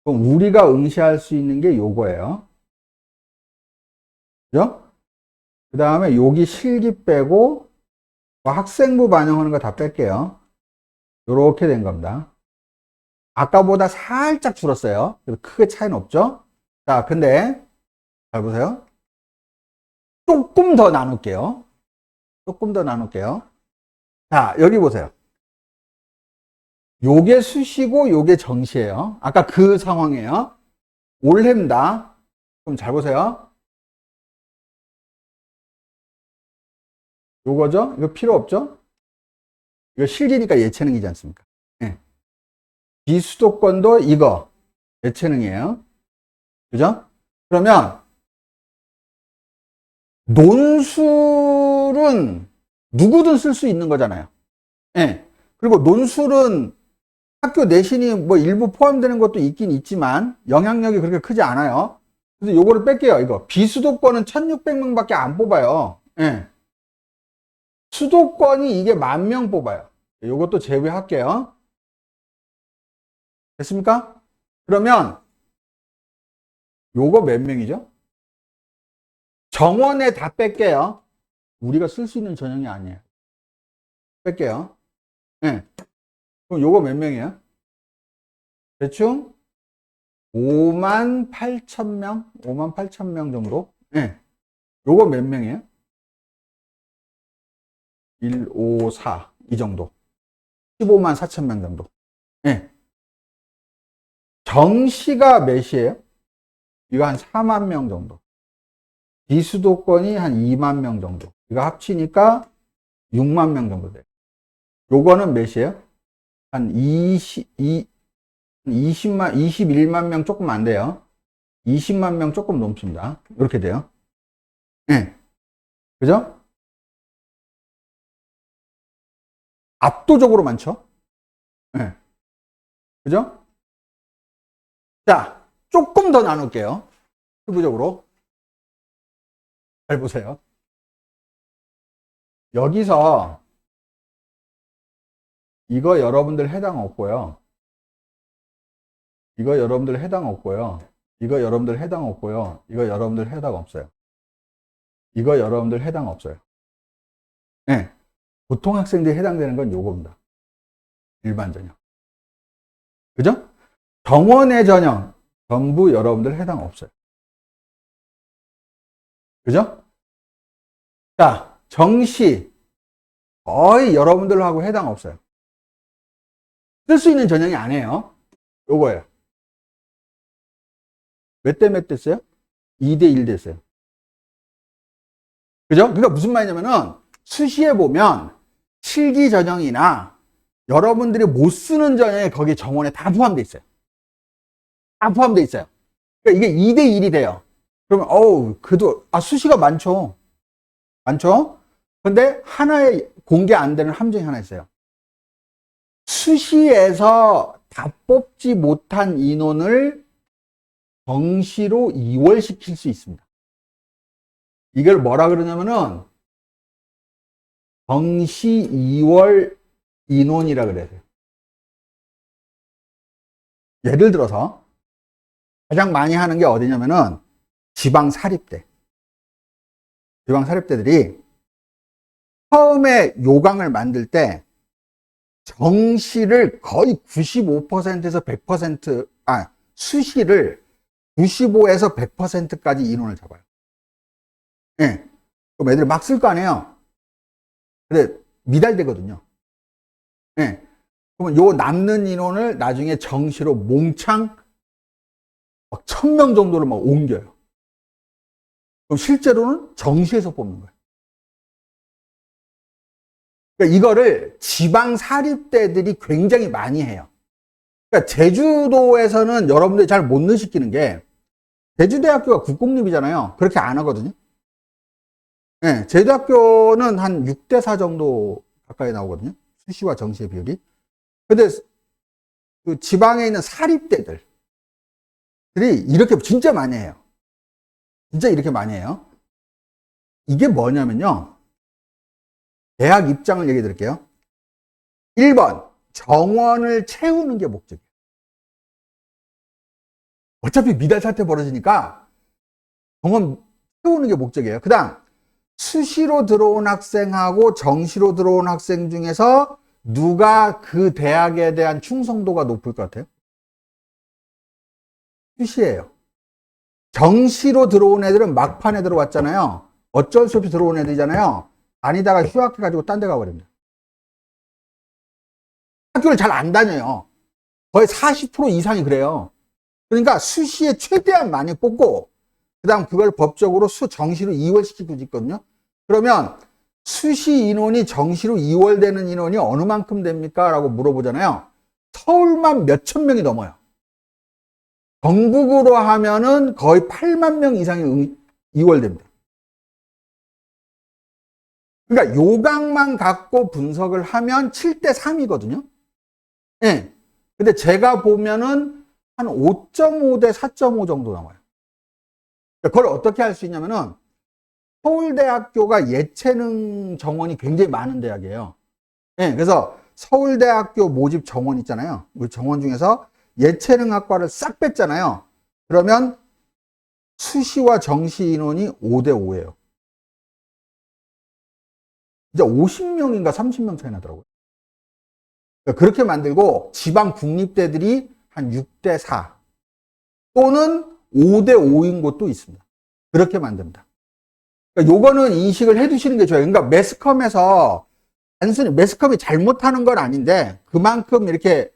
그럼 우리가 응시할 수 있는 게 요거예요. 그죠? 그 다음에 여기 실기 빼고 학생부 반영하는 거 다 뺄게요. 요렇게 된 겁니다. 아까보다 살짝 줄었어요. 그래서 크게 차이는 없죠? 자, 근데 잘 보세요. 조금 더 나눌게요. 조금 더 나눌게요. 자, 여기 보세요. 요게 수시고 요게 정시예요. 아까 그 상황이에요. 올해입니다. 그럼 잘 보세요. 요거죠? 이거 필요 없죠? 이거 실기니까 예체능이지 않습니까? 네. 비수도권도 이거 예체능이에요. 그죠? 그러면 논술은 누구든 쓸 수 있는 거잖아요. 네. 그리고 논술은 학교 내신이 뭐 일부 포함되는 것도 있긴 있지만 영향력이 그렇게 크지 않아요. 그래서 요거를 뺄게요. 이거 비수도권은 1600명밖에 안 뽑아요. 네. 수도권이 이게 10,000명 뽑아요. 요것도 제외할게요. 됐습니까? 그러면 요거 몇 명이죠? 정원에 다 뺄게요. 우리가 쓸 수 있는 전형이 아니에요. 뺄게요. 네. 그럼 요거 몇 명이에요? 대충 5만 8천 명? 5만 8천 명 정도? 네. 요거 몇 명이에요? 1, 5, 4. 이 정도. 15만 4천 명 정도. 네. 정시가 몇이에요? 이거 한 4만 명 정도. 비수도권이 한 2만 명 정도. 이거 합치니까 6만 명 정도 돼요. 요거는 몇이에요? 한 21만 명 조금 안 돼요. 20만 명 조금 넘습니다. 이렇게 돼요. 네. 그죠? 압도적으로 많죠? 네. 그죠? 자, 조금 더 나눌게요. 세부적으로. 잘 보세요. 여기서 이거 여러분들 해당 없고요. 이거 여러분들 해당 없고요. 이거 여러분들 해당 없고요. 이거 여러분들 해당 없어요. 이거 여러분들 해당 없어요. 네. 보통 학생들이 해당되는 건 요겁니다. 일반 전형. 그죠? 정원의 전형 전부 여러분들 해당 없어요. 그죠? 자, 정시 거의 여러분들하고 해당 없어요. 쓸 수 있는 전형이 아니에요. 요거예요. 몇 대 몇 됐어요? 2대 1 됐어요. 그죠? 그러니까 무슨 말이냐면은 수시에 보면 실기 전형이나 여러분들이 못 쓰는 전형이 거기 정원에 다 포함되어 있어요. 다 포함되어 있어요. 그러니까 이게 2대1이 돼요. 그러면, 그래도, 수시가 많죠. 많죠? 근데 하나의 공개 안 되는 함정이 하나 있어요. 수시에서 다 뽑지 못한 인원을 정시로 이월시킬 수 있습니다. 이걸 뭐라 그러냐면은 정시 이월 인원이라 그래요. 예를 들어서 가장 많이 하는 게 어디냐면은 지방사립대. 지방사립대들이 처음에 요강을 만들 때 정시를 거의 95%에서 100%, 수시를 95에서 100%까지 인원을 잡아요. 예. 그럼 애들이 막 쓸 거 아니에요? 근데 미달되거든요. 예. 그러면 요 남는 인원을 나중에 정시로 몽창 막 1000명 정도를 막 옮겨요. 그럼 실제로는 정시에서 뽑는 거예요. 그러니까 이거를 지방 사립대들이 굉장히 많이 해요. 그러니까 제주도에서는 여러분들이 잘 못 느끼는 게 제주대학교가 국공립이잖아요. 그렇게 안 하거든요. 네, 제주대학교는 한 6대4 정도 가까이 나오거든요. 수시와 정시의 비율이. 근데 그 지방에 있는 사립대들이 이렇게 진짜 많이 해요. 진짜 이렇게 많이 해요. 이게 뭐냐면요. 대학 입장을 얘기해 드릴게요. 1번, 정원을 채우는 게 목적이에요. 어차피 미달 사태 벌어지니까 정원 채우는 게 목적이에요. 그 다음, 수시로 들어온 학생하고 정시로 들어온 학생 중에서 누가 그 대학에 대한 충성도가 높을 것 같아요? 수시예요. 정시로 들어온 애들은 막판에 들어왔잖아요. 어쩔 수 없이 들어온 애들이잖아요. 아니다가 휴학해가지고 딴 데 가버립니다. 학교를 잘 안 다녀요. 거의 40% 이상이 그래요. 그러니까 수시에 최대한 많이 뽑고, 그 다음 그걸 법적으로 정시로 2월시키고 있거든요. 그러면 수시 인원이 정시로 2월 되는 인원이 어느 만큼 됩니까? 라고 물어보잖아요. 서울만 몇천 명이 넘어요. 전국으로 하면은 거의 8만 명 이상이 2월 됩니다. 그러니까 요강만 갖고 분석을 하면 7대3이거든요. 예. 네. 근데 제가 보면은 한 5.5 대 4.5 정도 나와요. 그걸 어떻게 할 수 있냐면은 서울대학교가 예체능 정원이 굉장히 많은 대학이에요. 예. 네. 그래서 서울대학교 모집 정원 있잖아요. 우리 정원 중에서 예체능학과를 싹 뺐잖아요. 그러면 수시와 정시 인원이 5대 5예요. 이제 50명인가 30명 차이 나더라고요. 그렇게 만들고 지방 국립대들이 한 6대 4 또는 5대 5인 곳도 있습니다. 그렇게 만듭니다. 그러니까 요거는 인식을 해 두시는 게 좋아요. 그러니까 매스컴에서 단순히 매스컴이 잘못하는 건 아닌데 그만큼 이렇게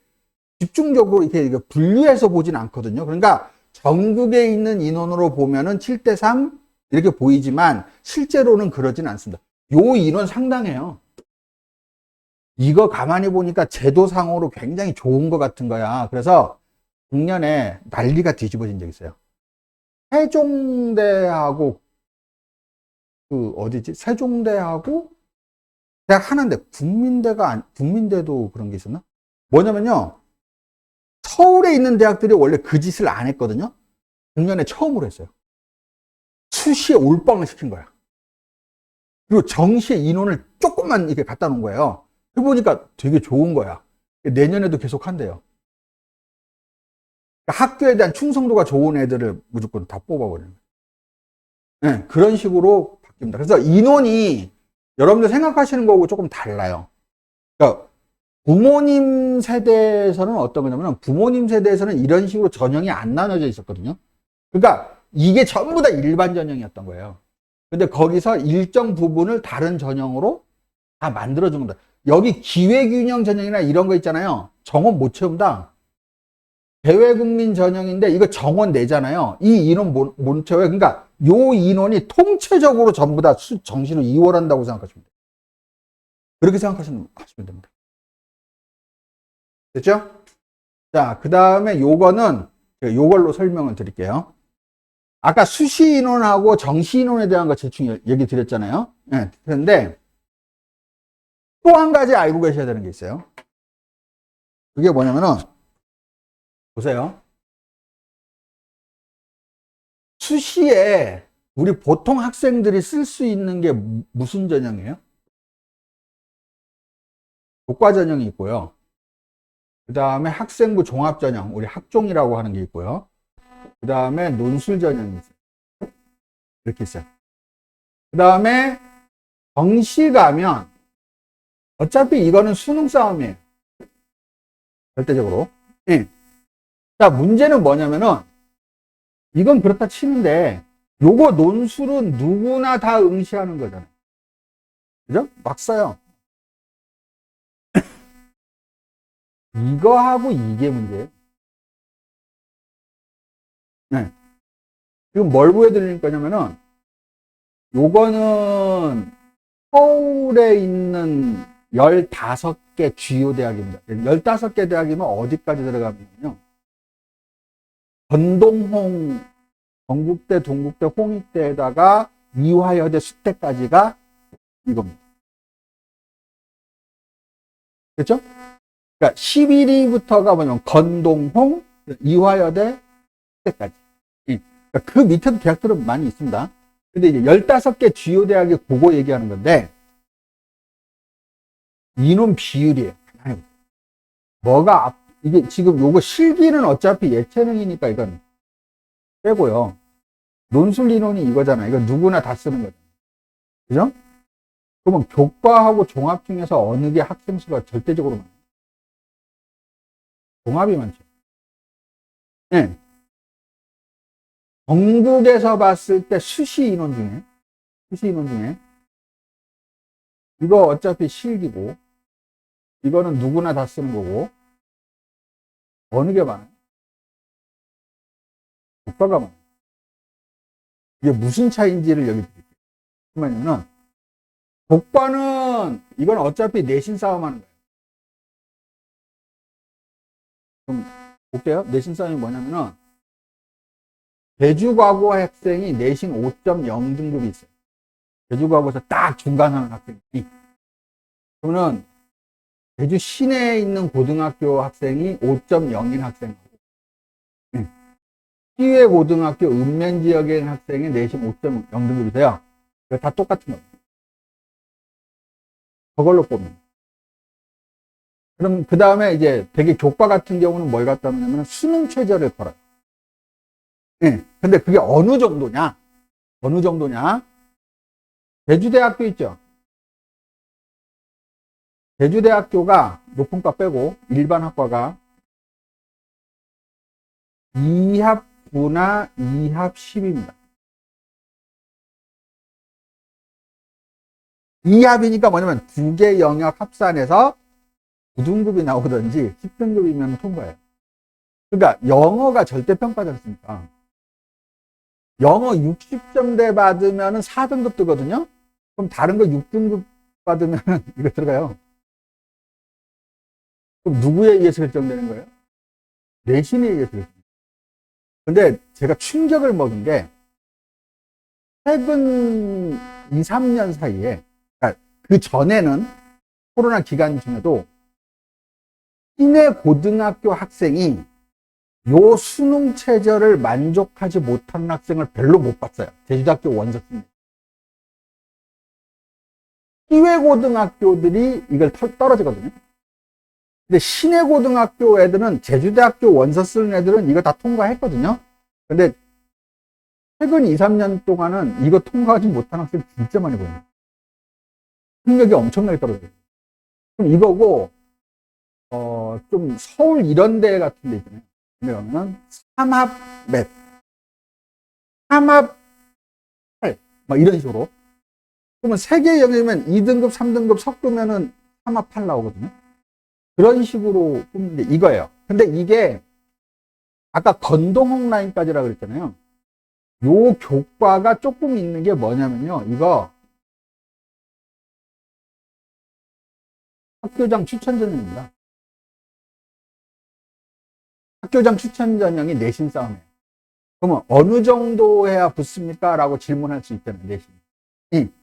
집중적으로 이렇게 분류해서 보진 않거든요. 그러니까 전국에 있는 인원으로 보면은 7대 3 이렇게 보이지만 실제로는 그러진 않습니다. 요 인원 상당해요. 이거 가만히 보니까 제도상으로 굉장히 좋은 것 같은 거야. 그래서 작년에 난리가 뒤집어진 적 있어요. 세종대하고 세종대하고 대학 하나인데 국민대도 그런 게 있었나? 뭐냐면요. 서울에 있는 대학들이 원래 그 짓을 안 했거든요. 작년에 처음으로 했어요. 수시에 올빵을 시킨 거야. 그리고 정시에 인원을 조금만 이렇게 갖다 놓은 거예요. 해보니까 되게 좋은 거야. 내년에도 계속 한대요. 그러니까 학교에 대한 충성도가 좋은 애들을 무조건 다 뽑아버리는 거예요. 네, 그런 식으로 바뀝니다. 그래서 인원이 여러분들 생각하시는 거하고 조금 달라요. 그러니까 부모님 세대에서는 어떤 거냐면 부모님 세대에서는 이런 식으로 전형이 안 나눠져 있었거든요. 그러니까 이게 전부 다 일반 전형이었던 거예요. 근데 거기서 일정 부분을 다른 전형으로 다 만들어준 겁니다. 여기 기회균형 전형이나 이런 거 있잖아요. 정원 못 채운다. 대외국민 전형인데 이거 정원 내잖아요. 이 인원 못 채워요. 그러니까 요 인원이 통체적으로 전부 다 정시로 이월한다고 생각하시면 돼요. 그렇게 생각하시면 됩니다. 됐죠? 자, 그 다음에 요거는 요걸로 설명을 드릴게요. 아까 수시 인원하고 정시 인원에 대한 거 대충 얘기 드렸잖아요. 네, 그런데 또 한 가지 알고 계셔야 되는 게 있어요. 그게 뭐냐면은, 보세요. 수시에 우리 보통 학생들이 쓸 수 있는 게 무슨 전형이에요? 교과 전형이 있고요. 그 다음에 학생부 종합 전형, 우리 학종이라고 하는 게 있고요. 그 다음에 논술 전형이 있어요. 이렇게 있어요. 그 다음에 정시 가면 어차피 이거는 수능 싸움이에요. 절대적으로. 예. 자, 문제는 뭐냐면은 이건 그렇다 치는데 요거 논술은 누구나 다 응시하는 거잖아요. 그죠? 막 써요. 이거하고 이게 문제예요. 네. 지금 뭘 보여드릴 거냐면은 요거는 서울에 있는 15개 주요 대학입니다. 15개 대학이면 어디까지 들어가면요? 전동홍, 건국대, 동국대, 홍익대에다가 이화여대, 수태까지가 이겁니다. 그렇죠? 그러니까 11위부터가 뭐냐면 건동홍, 이화여대, 수태까지. 그러니까 그 밑에도 대학들은 많이 있습니다. 근데 이제 15개 주요 대학이 그거 얘기하는 건데 인원 비율이에요. 뭐가 이게 지금 요거 실기는 어차피 예체능이니까 이건 빼고요. 논술 인원이 이거잖아. 이건 누구나 다 쓰는 거죠. 그죠? 그러면 교과하고 종합 중에서 어느 게 학생 수가 절대적으로 많아요? 종합이 많죠. 네. 전국에서 봤을 때 수시 인원 중에 이거 어차피 실기고 이거는 누구나 다 쓰는 거고 어느 게 많아요? 교과가 많아요. 이게 무슨 차이인지를 여기 드릴게요. 뭐냐면 교과는 이건 어차피 내신 싸움하는 거예요. 그럼 볼게요. 내신 싸움이 뭐냐면은 대주과고 학생이 내신 5.0 등급이 있어요. 대주과고에서 딱 중간하는 학생이. 그러면은 제주 시내에 있는 고등학교 학생이 5.0인 학생하고 시외 고등학교 읍면 지역에 있는 학생의 내신 5.0 등급이세요. 다 똑같은 겁니다. 저걸로 뽑는. 그럼 그 다음에 이제 되게 교과 같은 경우는 뭘 갖다 놓냐면 수능 최저를 걸어요. 예. 근데 그게 어느 정도냐? 어느 정도냐? 제주대학교 있죠? 제주대학교가 높은 과 빼고 일반 학과가 2합 9나 2합 10입니다. 2합이니까 뭐냐면 두 개 영역 합산해서 9등급이 나오든지 10등급이면 통과해요. 그러니까 영어가 절대평가지 않습니까? 영어 60점대 받으면 4등급 뜨거든요? 그럼 다른 거 6등급 받으면 이거 들어가요. 그럼 누구에 의해서 결정되는 거예요? 내신에 의해서 결정돼요. 근데 제가 충격을 먹은 게 최근 2, 3년 사이에 그러니까 그 전에는 코로나 기간 중에도 시내 고등학교 학생이 요 수능 최저를 만족하지 못하는 학생을 별로 못 봤어요. 제주대학교 원서팀. 시외 고등학교들이 이걸 떨어지거든요. 근데 시내 고등학교 애들은 제주대학교 원서 쓰는 애들은 이거 다 통과했거든요. 근데 최근 2, 3년 동안은 이거 통과하지 못한 학생 진짜 많이 보여요. 학력이 엄청나게 떨어져요. 그럼 이거고 좀 서울 이런 데 같은 데 있잖아요. 근데 가면은 삼합 몇, 삼합 8, 막 이런 식으로. 그러면 3개 영역이면 2등급, 3등급 섞으면은 삼합 8 나오거든요. 그런 식으로 뽑는데 이거예요. 근데 이게 아까 건동홍 라인까지라 그랬잖아요. 요 교과가 조금 있는 게 뭐냐면요. 이거 학교장 추천 전형입니다. 학교장 추천 전형이 내신 싸움이에요. 그러면 어느 정도 해야 붙습니까? 라고 질문할 수 있잖아요, 내신.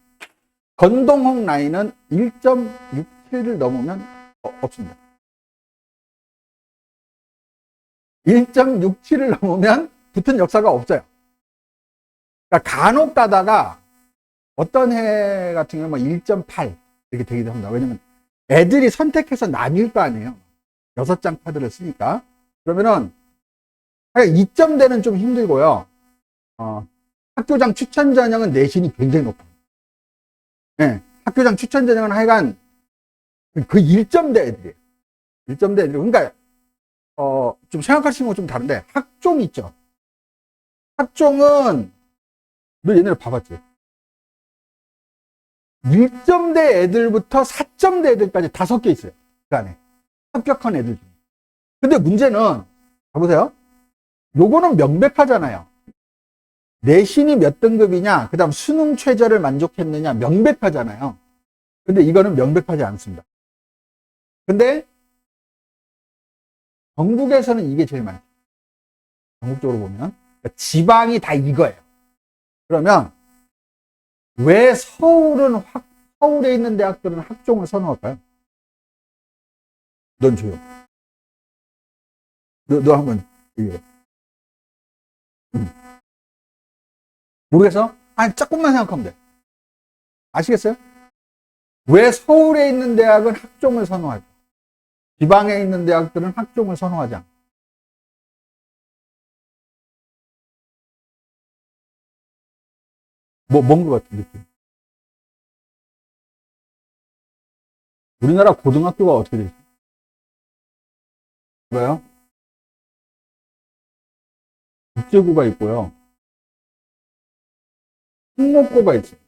건동홍 라인은 1.67을 넘으면 없습니다. 1.67을 넘으면 붙은 역사가 없어요. 그러니까 간혹 가다가 어떤 해 같은 경우는 1.8 이렇게 되기도 합니다. 왜냐면 애들이 선택해서 나뉠 거 아니에요. 6장 카드를 쓰니까. 그러면은 2점대는 좀 힘들고요. 학교장 추천 전형은 내신이 굉장히 높아요. 네, 학교장 추천 전형은 하여간 그 1점대 애들이에요. 1점대 애들. 그러니까 좀 생각하시는 거 좀 다른데 학종 있죠. 학종은 너 옛날에 봐봤지? 1점대 애들부터 4점대 애들까지 다 섞여 있어요. 그 안에 합격한 애들 중에. 근데 문제는 봐보세요. 요거는 명백하잖아요. 내신이 몇 등급이냐, 그 다음 수능 최저를 만족했느냐 명백하잖아요. 근데 이거는 명백하지 않습니다. 근데 전국에서는 이게 제일 많죠. 전국적으로 보면 그러니까 지방이 다 이거예요. 그러면 왜 서울에 있는 대학들은 학종을 선호할까요? 넌 조용. 너 한번 얘기해. 모르겠어? 아니, 조금만 생각하면 돼. 아시겠어요? 왜 서울에 있는 대학은 학종을 선호할까? 지방에 있는 대학들은 학종을 선호하지 않고. 뭔 것 같은 느낌? 우리나라 고등학교가 어떻게 돼 있어요? 뭐요? 국제고가 있고요. 특목고가 있어요.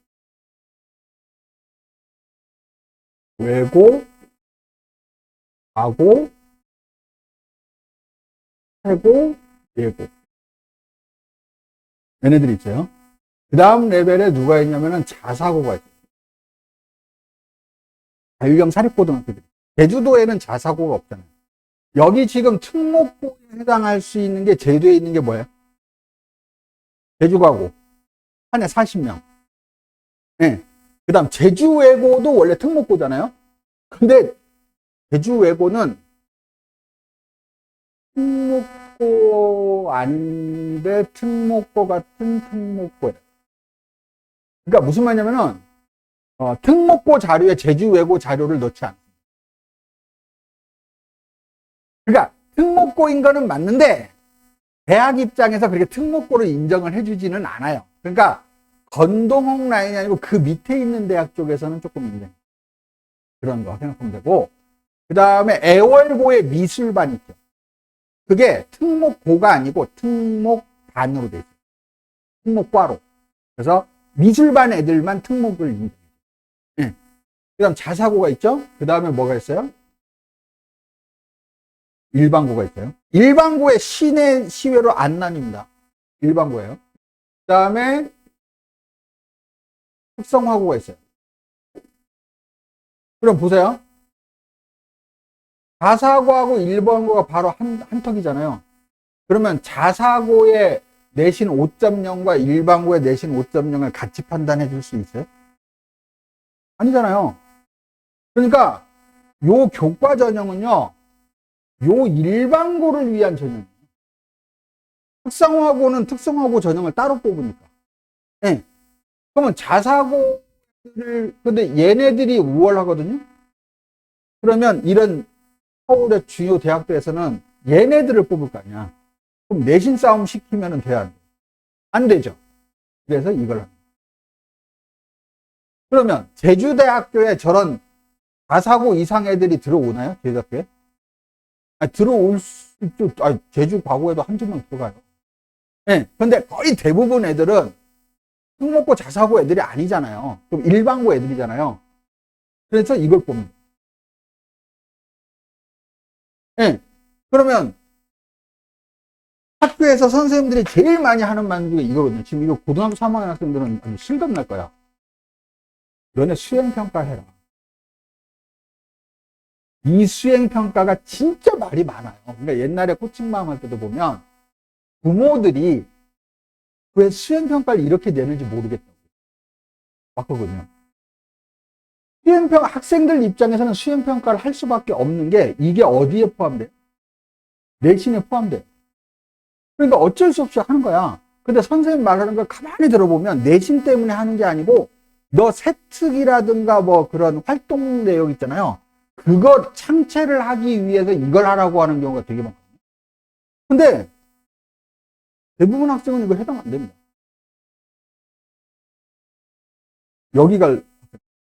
외고, 가고, 해고, 예고. 얘네들이 있어요. 그 다음 레벨에 누가 있냐면은 자사고가 있어요. 자율형 사립고등학교들이. 제주도에는 자사고가 없잖아요. 여기 지금 특목고에 해당할 수 있는 게 제주도에 있는 게 뭐예요? 제주가고. 한 해 40명. 네. 그 다음 제주외고도 원래 특목고잖아요. 근데 제주외고는 특목고 아닌데 특목고 같은 특목고예요. 그러니까 무슨 말이냐면은 특목고 자료에 제주외고 자료를 넣지 않습니다. 그러니까 특목고인 거는 맞는데 대학 입장에서 그렇게 특목고를 인정을 해주지는 않아요. 그러니까 건동홍 라인이 아니고 그 밑에 있는 대학 쪽에서는 조금 인정. 그런 거 생각하면 되고, 그 다음에 애월고의 미술반 있죠. 그게 특목고가 아니고 특목반으로 돼 있어요. 특목과로. 그래서 미술반 애들만 특목을 인정해요. 네. 그 다음 자사고가 있죠. 그 다음에 뭐가 있어요? 일반고가 있어요. 일반고의 시내 시외로 안 나뉩니다. 일반고예요. 그 다음에 특성화고가 있어요. 그럼 보세요. 자사고하고 일반고가 바로 한턱이잖아요. 그러면 자사고의 내신 5.0과 일반고의 내신 5.0을 같이 판단해 줄 수 있어요? 아니잖아요. 그러니까 요 교과 전형은요, 요 일반고를 위한 전형이에요. 특성화고는 특성화고 전형을 따로 뽑으니까. 네. 그러면 자사고를, 근데 얘네들이 우월하거든요? 그러면 이런 서울의 주요 대학들에서는 얘네들을 뽑을 거 아니야. 그럼 내신 싸움 시키면 돼야 안 돼. 안 되죠. 그래서 이걸 합니다. 그러면 제주대학교에 저런 자사고 이상 애들이 들어오나요? 제주대학교에? 들어올 수 있죠. 제주 과거에도 한두 명 들어가요. 네. 근데 거의 대부분 애들은 특목고 자사고 애들이 아니잖아요. 좀 일반고 애들이잖아요. 그래서 이걸 뽑는. 네. 그러면 학교에서 선생님들이 제일 많이 하는 말 중에 이거거든요. 지금 이거 고등학교 3학년 학생들은 아주 실감 날 거야. 너네 수행평가 해라. 이 수행평가가 진짜 말이 많아요. 그러니까 옛날에 코칭마음 할 때도 보면 부모들이 왜 수행평가를 이렇게 내는지 모르겠다고 맞거든요. 학생들 입장에서는 수행평가를 할 수밖에 없는 게 이게 어디에 포함돼요? 내신에 포함돼요. 그러니까 어쩔 수 없이 하는 거야. 근데 선생님 말하는 걸 가만히 들어보면 내신 때문에 하는 게 아니고 너 세특이라든가 뭐 그런 활동 내용 있잖아요. 그걸 창체를 하기 위해서 이걸 하라고 하는 경우가 되게 많거든요. 근데 대부분 학생은 이거 해당 안 됩니다. 여기가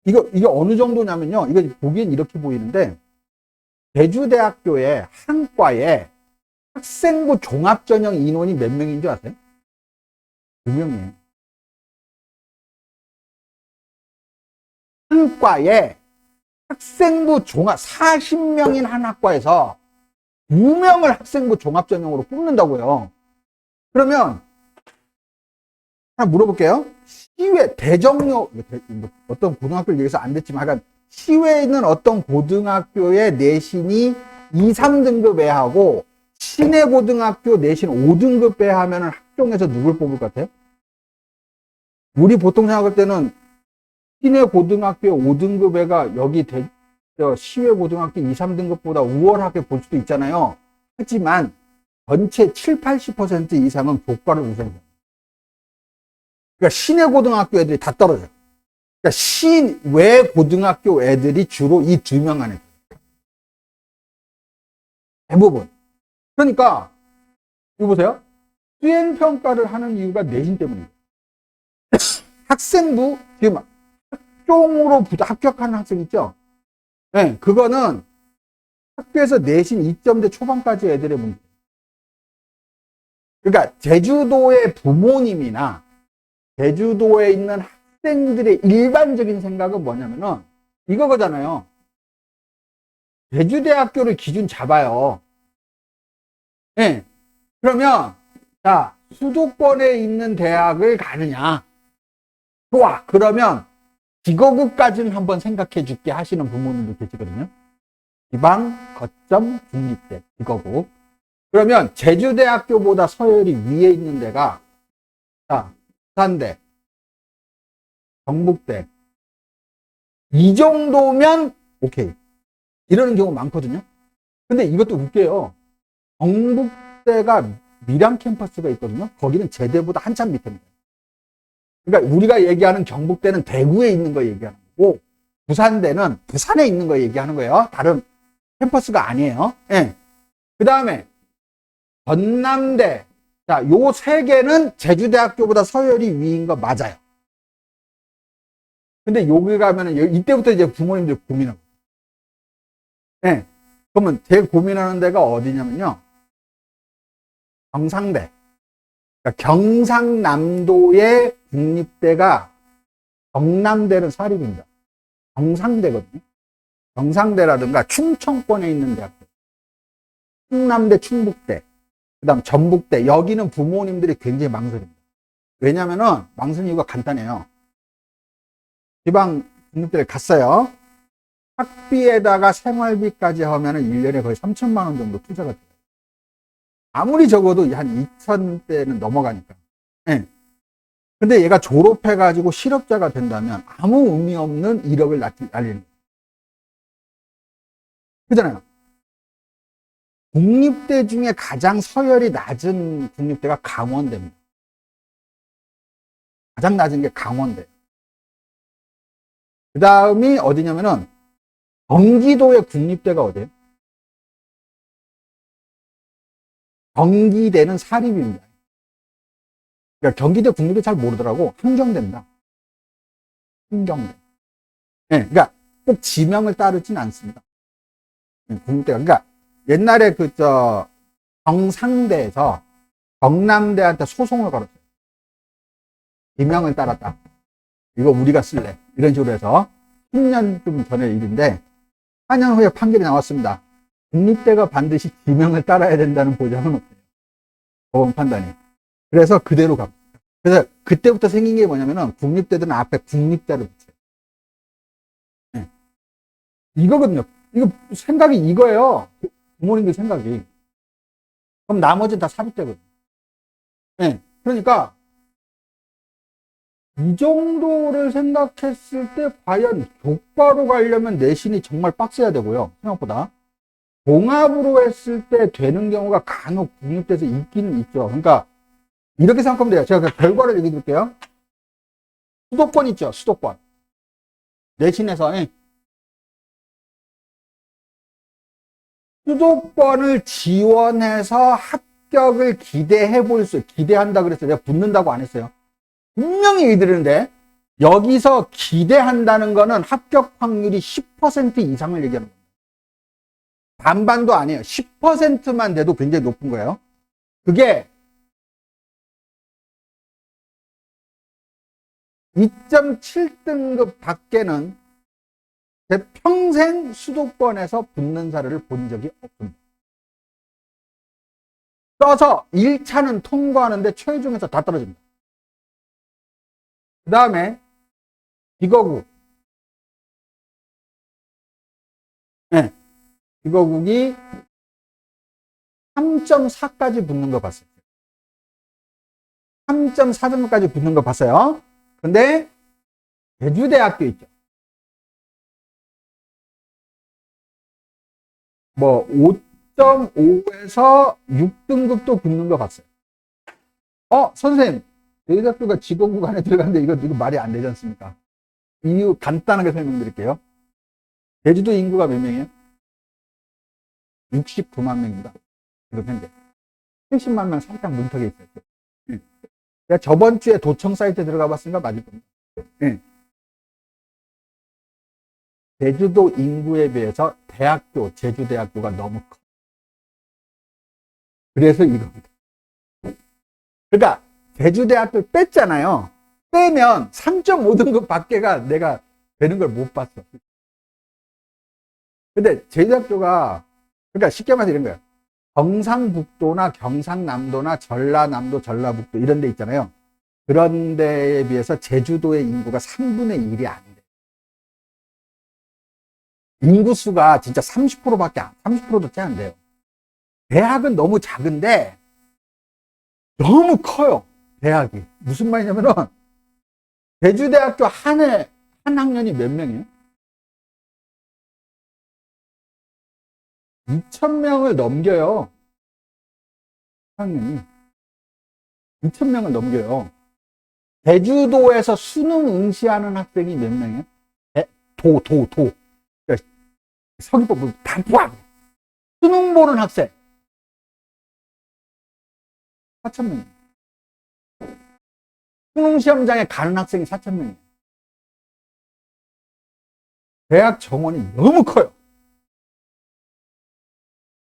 이게 어느 정도냐면요. 이거 보기엔 이렇게 보이는데 제주대학교의 한 과에 학생부 종합전형 인원이 몇 명인 줄 아세요? 2명이에요. 한 과에 학생부 종합 40명인 한 학과에서 2명을 학생부 종합전형으로 뽑는다고요. 그러면 하나 물어볼게요. 시외 대정료 어떤 고등학교를 얘기해서 안 됐지만 하여간 시외에 있는 어떤 고등학교의 내신이 2, 3등급 애하고 시내 고등학교 내신 5등급 애 하면은 학종에서 누굴 뽑을 것 같아요? 우리 보통 생각할 때는 시내 고등학교 5등급 애가 여기 시외 고등학교 2, 3등급보다 우월하게 볼 수도 있잖아요. 하지만 전체 7, 80% 이상은 교과를 우선해요. 그러니까 시내 고등학교 애들이 다 떨어져요. 그러니까 시외 고등학교 애들이 주로 이 2명 안에 들어요. 대부분. 그러니까 이거 보세요. 수행평가를 하는 이유가 내신 때문이에요. 학생부 지금 학종으로 합격하는 학생 있죠? 네, 그거는 학교에서 내신 2점대 초반까지 애들의 문제. 그러니까 제주도의 부모님이나 제주도에 있는 학생들의 일반적인 생각은 뭐냐면은 이거잖아요. 제주대학교를 기준 잡아요. 네. 그러면 자 수도권에 있는 대학을 가느냐? 좋아. 그러면 지거구까지는 한번 생각해 줄게 하시는 부모님도 계시거든요. 지방, 거점, 국립대, 지거구. 그러면 제주대학교보다 서열이 위에 있는 데가 자, 부산대, 경북대. 이 정도면 오케이. 이러는 경우 많거든요. 근데 이것도 웃겨요. 경북대가 밀양 캠퍼스가 있거든요. 거기는 제대보다 한참 밑입니다. 그러니까 우리가 얘기하는 경북대는 대구에 있는 거 얘기하는 거고 부산대는 부산에 있는 거 얘기하는 거예요. 다른 캠퍼스가 아니에요. 예. 그 다음에 전남대. 자, 요 세 개는 제주대학교보다 서열이 위인 거 맞아요. 근데 여기 가면은 이때부터 이제 부모님들 고민하고. 예. 그러면 제일 고민하는 데가 어디냐면요. 경상대. 그러니까 경상남도의 국립대가 경남대는 사립입니다. 경상대거든요. 경상대라든가 충청권에 있는 대학교. 충남대, 충북대, 그 다음 전북대. 여기는 부모님들이 굉장히 망설입니다. 왜냐면은 망설이는 이유가 간단해요. 지방 국립대를 갔어요. 학비에다가 생활비까지 하면은 1년에 거의 3천만 원 정도 투자가 돼요. 아무리 적어도 한 2천대는 넘어가니까. 네. 근데 얘가 졸업해가지고 실업자가 된다면 아무 의미 없는 1억을 날리는 거예요. 그잖아요. 국립대 중에 가장 서열이 낮은 국립대가 강원대입니다. 가장 낮은 게 강원대. 그 다음이 어디냐면은 경기도의 국립대가 어디예요? 경기대는 사립입니다. 그러니까 경기대 국립대 잘 모르더라고. 한경대입니다. 한경대. 네, 그러니까 꼭 지명을 따르진 않습니다. 국립대가. 그러니까 옛날에 경상대에서 경남대한테 소송을 걸었어요. 지명을 따랐다. 이거 우리가 쓸래. 이런 식으로 해서 10년쯤 전의 일인데 4년 후에 판결이 나왔습니다. 국립대가 반드시 지명을 따라야 된다는 보장은 없어요. 법원 판단이. 그래서 그대로 갑니다. 그래서 그때부터 생긴 게 뭐냐면은 국립대들은 앞에 국립대를 붙여요. 네. 이거거든요. 이거 생각이 이거예요. 부모님들 생각이. 그럼 나머지는 다 삽입되거든요. 네. 그러니까 이 정도를 생각했을 때 과연 교과로 가려면 내신이 정말 빡세야 되고요. 생각보다. 종합으로 했을 때 되는 경우가 간혹 국립대에서 있기는 있죠. 그러니까 이렇게 생각하면 돼요. 제가 그 결과를 얘기해 드릴게요. 수도권 있죠. 수도권. 내신에서 수도권을 지원해서 합격을 기대한다 그랬어요. 내가 붙는다고 안 했어요. 분명히 얘기드리는데 여기서 기대한다는 거는 합격 확률이 10% 이상을 얘기하는 거예요. 반반도 아니에요. 10%만 돼도 굉장히 높은 거예요. 그게 2.7등급 밖에는 제 평생 수도권에서 붙는 사례를 본 적이 없습니다. 써서 1차는 통과하는데 최종에서 다 떨어집니다. 그 다음에 기거국. 네. 기거국이 3.4까지 붙는 거 봤어요. 3.4점까지 붙는 거 봤어요. 근데 제주대학교 있죠. 뭐 5.5에서 6등급도 붙는 거 봤어요. 선생님, 제주대학교가 직원국 안에 들어갔는데 이거 말이 안 되지 않습니까? 이유 간단하게 설명드릴게요. 제주도 인구가 몇 명이에요? 69만 명입니다. 지금 현재 70만 명 살짝 문턱에 있어요. 제가 저번 주에 도청 사이트에 들어가 봤으니까 맞을 겁니다. 제주도 인구에 비해서 제주대학교가 너무 커. 그래서 이겁니다. 그러니까 제주대학교를 뺐잖아요. 빼면 3.5등급 밖에가 내가 되는 걸 못 봤어. 근데 제주대학교가 그러니까 쉽게 말해서 이런 거예요. 경상북도나 경상남도나 전라남도, 전라북도 이런 데 있잖아요. 그런 데에 비해서 제주도의 인구가 3분의 1이 안 돼. 인구수가 진짜 30%밖에 30%도 채 안 돼요. 대학은 너무 작은데 너무 커요. 대학이. 무슨 말이냐면은 제주대학교 한 학년이 몇 명이에요? 2,000명을 넘겨요. 학년이. 2,000명을 넘겨요. 제주도에서 수능 응시하는 학생이 몇 명이에요? 도. 그러니까 서귀포 다 포함. 수능 보는 학생. 4,000명이에요. 수능 시험장에 가는 학생이 4,000명이에요. 대학 정원이 너무 커요.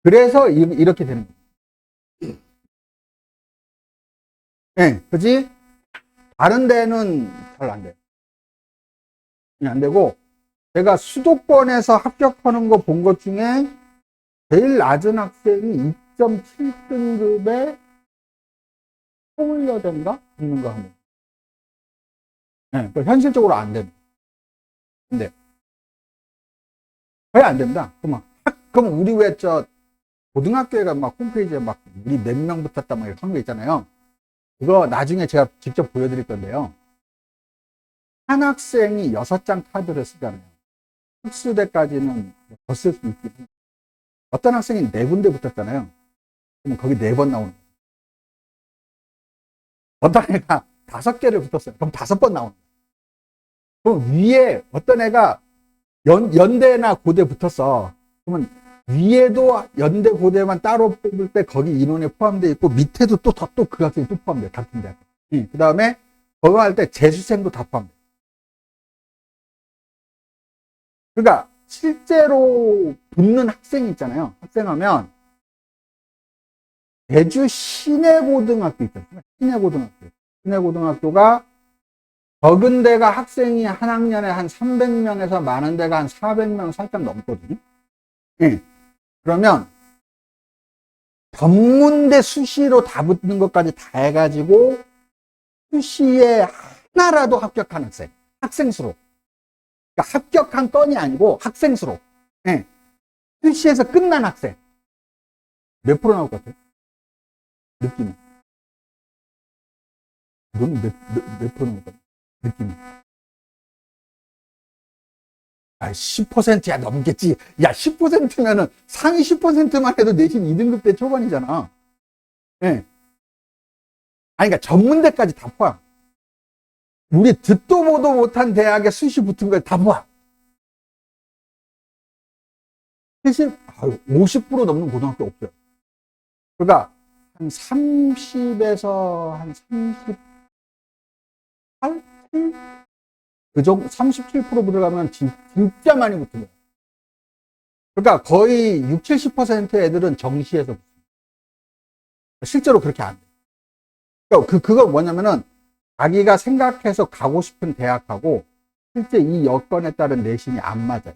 그래서 이렇게 되는 거예요. 네, 그지? 다른 데는 잘 안 돼요. 안 되고, 제가 수도권에서 합격하는 거 본 것 중에 제일 낮은 학생이 2.7등급에 28인가? 있는 거 하면. 네, 현실적으로 안 됩니다. 근데, 왜 안 됩니다. 그럼 우리 왜 고등학교에 가면 막 홈페이지에 막 우리 몇 명 붙었다 막 이런 거 있잖아요. 그거 나중에 제가 직접 보여드릴 건데요. 한 학생이 6장 카드를 쓰잖아요. 특수대까지는 더 쓸 수 있긴 해요. 어떤 학생이 4군데 붙었잖아요. 그러면 거기 4번 나오는 거예요. 어떤 애가 5개를 붙었어요. 그럼 5번 나오는 거예요. 그럼 위에 어떤 애가 연대나 고대 붙었어. 그러면 위에도 연대 고대만 따로 뽑을 때 거기 인원에 포함되어 있고 밑에도 또 그 학생이 또 포함돼요. 같은 대학. 그 다음에 그거 할 때 재수생도 다 포함돼요. 그러니까 실제로 붙는 학생 있잖아요. 학생하면 제주 시내고등학교 있잖아요. 시내고등학교가 적은 데가 학생이 한 학년에 한 300명에서 많은 데가 한 400명 살짝 넘거든요. 그러면 전문대 수시로 다 붙는 것까지 다 해가지고 수시에 하나라도 합격한 학생 수로. 그러니까 합격한 건이 아니고 학생 수로. 수시에서 끝난 학생 몇 프로 나올 것 같아요? 느낌이. 너는 몇 프로 나올 것 같아요? 느낌이. 10%야 넘겠지. 야, 10%면은 상위 10%만 해도 내신 2등급 대 초반이잖아. 예. 네. 아니, 그러니까 전문대까지 다 포함. 우리 듣도 보도 못한 대학에 수시 붙은 걸 다 포함. 50% 넘는 고등학교 없어요. 그러니까 한 30에서 한 38? 7? 그 정도 37% 들어가면 진짜 많이 붙은 거예요. 그러니까 거의 6, 70% 애들은 정시에서 붙습니다. 실제로 그렇게 안 돼요. 그러니까 그건 뭐냐면은 자기가 생각해서 가고 싶은 대학하고 실제 이 여건에 따른 내신이 안 맞아요.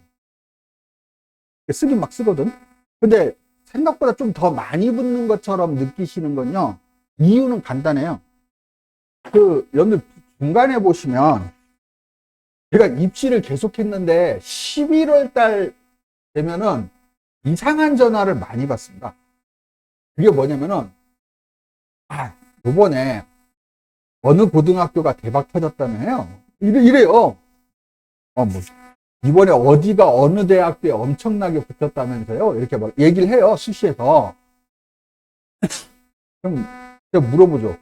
쓰긴 막 쓰거든. 근데 생각보다 좀 더 많이 붙는 것처럼 느끼시는 건요. 이유는 간단해요. 여러분들 중간에 보시면 제가 입시를 계속했는데 11월 달 되면은 이상한 전화를 많이 받습니다. 그게 뭐냐면은 요번에 어느 고등학교가 대박 터졌다며요. 이래요. 뭐 이번에 어디가 어느 대학교에 엄청나게 붙었다면서요. 이렇게 막 얘기를 해요. 수시에서. 그럼 제가 물어보죠.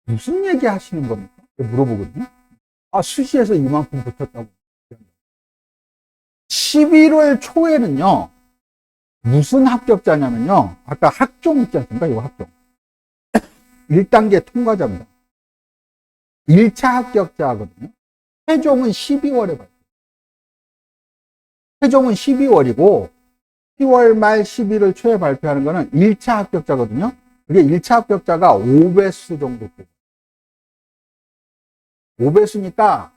무슨 얘기 하시는 겁니까? 물어보거든요. 수시에서 이만큼 붙었다고. 11월 초에는요, 무슨 합격자냐면요, 아까 학종 있지 않습니까? 이거 학종. 1단계 통과자입니다. 1차 합격자거든요. 최종은 12월에 발표. 최종은 12월이고, 10월 말 11월 초에 발표하는 거는 1차 합격자거든요. 그게 1차 합격자가 5배수 정도 돼요. 5배수니까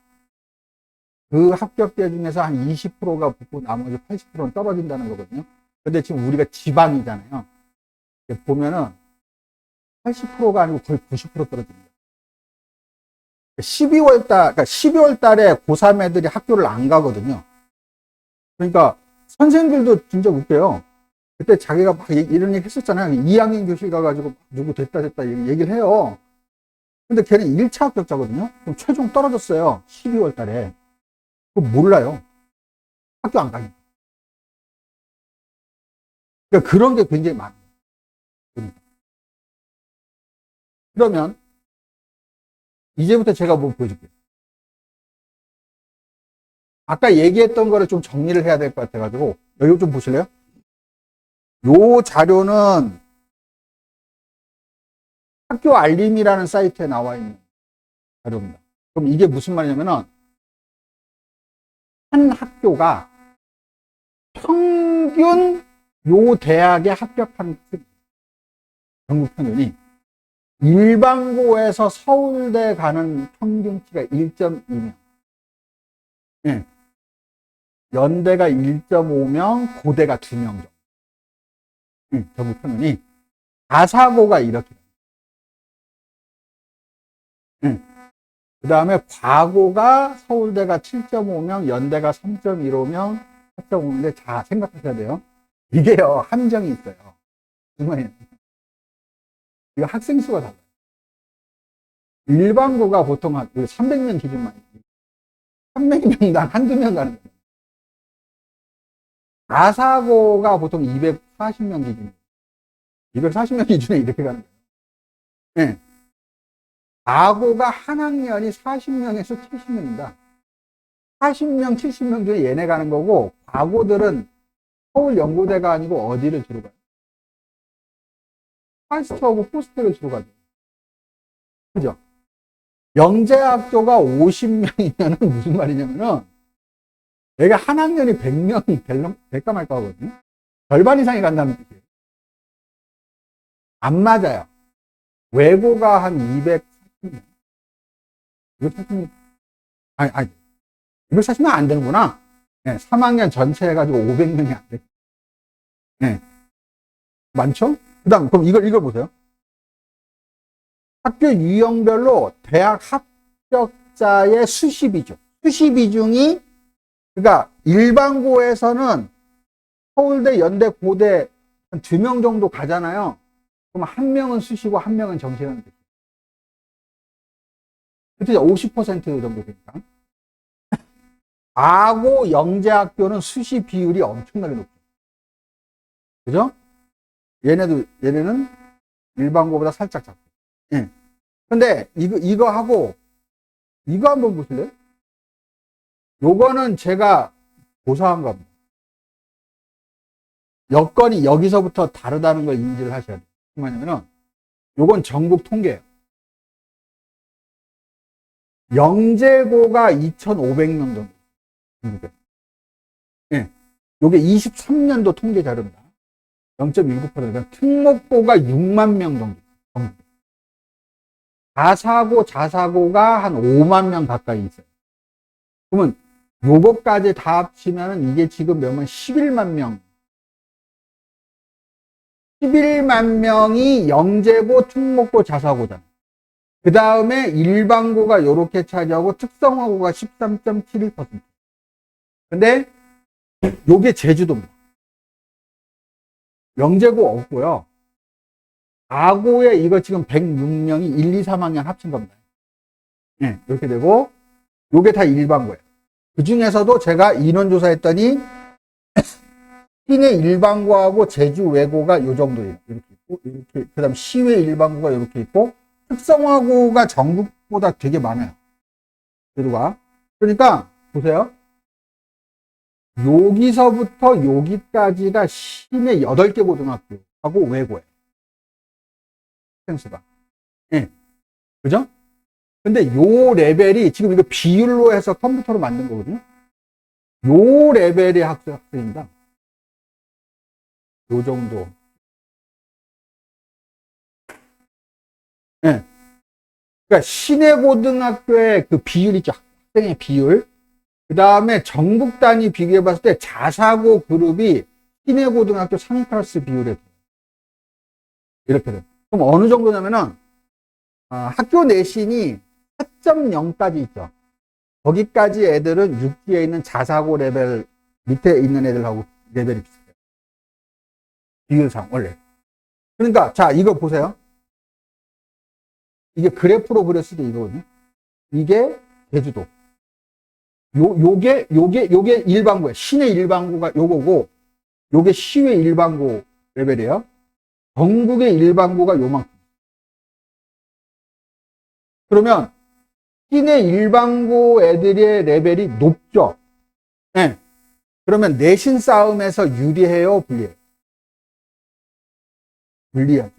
그 합격자 중에서 한 20%가 붙고 나머지 80%는 떨어진다는 거거든요. 근데 지금 우리가 지방이잖아요. 보면은 80%가 아니고 거의 90% 떨어집니다. 그러니까 12월 달에 고3 애들이 학교를 안 가거든요. 그러니까 선생님들도 진짜 웃겨요. 그때 자기가 막 이런 얘기 했었잖아요. 2학년 교실 가가지고 누구 됐다 얘기를 해요. 근데 걔는 1차 합격자거든요. 그럼 최종 떨어졌어요. 12월 달에. 그거 몰라요. 학교 안 가니까. 그러니까 그런 게 굉장히 많아요. 그러면 이제부터 제가 뭐 보여줄게요. 아까 얘기했던 거를 좀 정리를 해야 될 것 같아가지고 여기 좀 보실래요? 요 자료는 학교 알림이라는 사이트에 나와 있는 자료입니다. 그럼 이게 무슨 말이냐면은 한 학교가 평균 요 대학에 합격한 전국 평균이 일반고에서 서울대 가는 평균치가 1.2명. 네. 연대가 1.5명, 고대가 2명 정도. 전국 평균이. 가사고가 이렇게. 그 다음에 과고가 서울대가 7.5명, 연대가 3.15명, 4.5명인데 자, 생각하셔야 돼요. 이게요, 함정이 있어요. 정말. 이거 학생 수가 달라요. 일반고가 보통 한 300명 기준만. 300명당 한두 명 가는 거예요. 가사고가 보통 240명 기준이에요. 240명 기준에 이렇게 가는 거예요. 네. 과고가 한 학년이 40명에서 70명입니다. 40명, 70명 중에 얘네 가는 거고, 과고들은 서울 연고대가 아니고 어디를 주로 가요? 파스트하고 포스텍을 주로 가죠. 그죠? 영재학교가 50명이면 무슨 말이냐면은, 얘가 한 학년이 100명 될까 말까 하거든요. 절반 이상이 간다는 뜻이에요. 안 맞아요. 외고가 한 240명. 240명. 아니. 240명 안 되는구나. 네, 3학년 전체 해가지고 500명이 안 돼. 네. 많죠? 그 다음, 그럼 이걸 보세요. 학교 유형별로 대학 합격자의 수시 비중. 수시 비중이, 그러니까 일반고에서는 서울대, 연대, 고대 한 2명 정도 가잖아요. 그럼 1명은 수시고 1명은 정시라는 뜻이에요. 그쵸? 50% 정도 되니까. 아고 영재학교는 수시 비율이 엄청나게 높죠. 그죠? 얘네는 일반고보다 살짝 작고. 예. 근데 이거 하고, 이거 한번 보실래요? 요거는 제가 고사한 겁니다. 여건이 여기서부터 다르다는 걸 인지를 하셔야 돼요. 뭐냐면은, 요건 전국 통계예요. 영재고가 2,500명 정도. 중국에. 예. 요게 23년도 통계 자료입니다. 0.19%. 그러니까 특목고가 6만 명 정도. 자사고가 한 5만 명 가까이 있어요. 그러면 요거까지 다 합치면 이게 지금 몇만 11만 명. 11만 명이 영재고, 특목고, 자사고잖아요. 그 다음에 일반고가 요렇게 차지하고 특성화고가 13.71%. 근데 요게 제주도입니다. 영재고 없고요. 아고에 이거 지금 106명이 1, 2, 3학년 합친 겁니다. 네, 이렇게 되고 요게 다 일반고예요. 그 중에서도 제가 인원조사 했더니 시내 일반고하고 제주 외고가 요 정도예요. 이렇게 있고, 이렇게. 그 다음 시외 일반고가 이렇게 있고, 특성화고가 전국보다 되게 많아요. 제주가. 그러니까, 보세요. 여기서부터 여기까지가 시내 8개 고등학교하고 외고예요. 센스가. 예. 네. 그죠? 근데 요 레벨이, 지금 이거 비율로 해서 컴퓨터로 만든 거거든요. 요 레벨의 학생입니다. 요 정도. 예. 네. 그러니까 시내 고등학교의 그 비율 있죠. 학생의 비율. 그 다음에 전국 단위 비교해 봤을 때 자사고 그룹이 시내 고등학교 상위 클래스 비율에 이렇게 돼요. 그럼 어느 정도냐면은 학교 내신이 4.0까지 있죠. 거기까지 애들은 6기에 있는 자사고 레벨 밑에 있는 애들하고 레벨이 비슷해요. 비율상 원래. 그러니까 자 이거 보세요. 이게 그래프로 그렸을 때 이거거든요. 이게 제주도. 요게 일반고예요. 시내 일반고가 요거고, 요게 시외 일반고 레벨이에요. 전국의 일반고가 요만큼. 그러면 시내 일반고 애들의 레벨이 높죠. 네. 그러면 내신 싸움에서 유리해요, 불리해요? 불리하죠.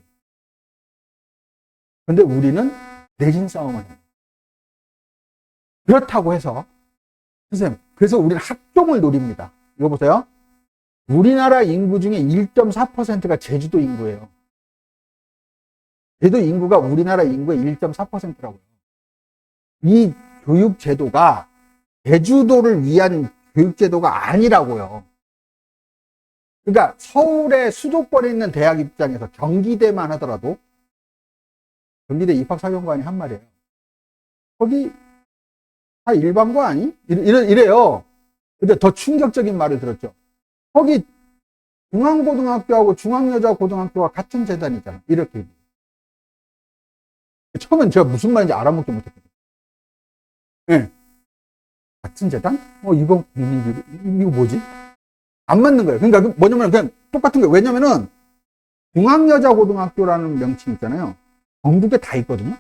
근데 우리는 내신 싸움을 해요. 그렇다고 해서 선생님, 그래서 우리는 학종을 노립니다. 이거 보세요. 우리나라 인구 중에 1.4%가 제주도 인구예요. 제주도 인구가 우리나라 인구의 1.4%라고요. 이 교육제도가 제주도를 위한 교육제도가 아니라고요. 그러니까 서울에 수도권에 있는 대학 입장에서 경기대만 하더라도 경기대 입학사정관이 한 말이에요. 거기 다 일반고 아니? 이래요. 근데 더 충격적인 말을 들었죠. 거기 중앙고등학교하고 중앙여자고등학교가 같은 재단이잖아. 이렇게. 처음엔 제가 무슨 말인지 알아먹지 못했거든요. 네. 같은 재단? 이거 국민교육, 이거 뭐지? 안 맞는 거예요. 그러니까 뭐냐면 그냥 똑같은 거예요. 왜냐면은 중앙여자고등학교라는 명칭 있잖아요. 전국에 다 있거든요.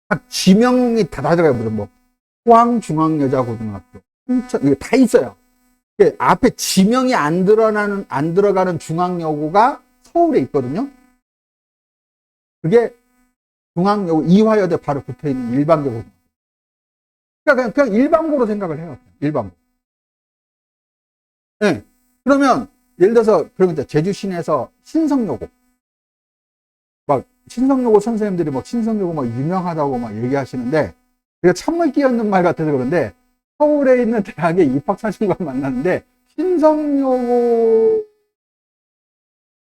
각 지명이 다 들어가요. 무슨 뭐 포항중앙여자고등학교, 인천 이거 다 있어요. 앞에 지명이 안 들어가는 중앙여고가 서울에 있거든요. 그게 중앙여고 이화여대 바로 붙어 있는 일반고등학교. 그러니까 그냥 일반고로 생각을 해요. 일반고. 네. 그러면 예를 들어서 그런 거 제주 시내에서 신성여고 막 신성여고 선생님들이 막 신성여고 막 유명하다고 막 얘기하시는데 제가 찬물 끼얹는 말 같아서 그런데 서울에 있는 대학에 입학사진관 만났는데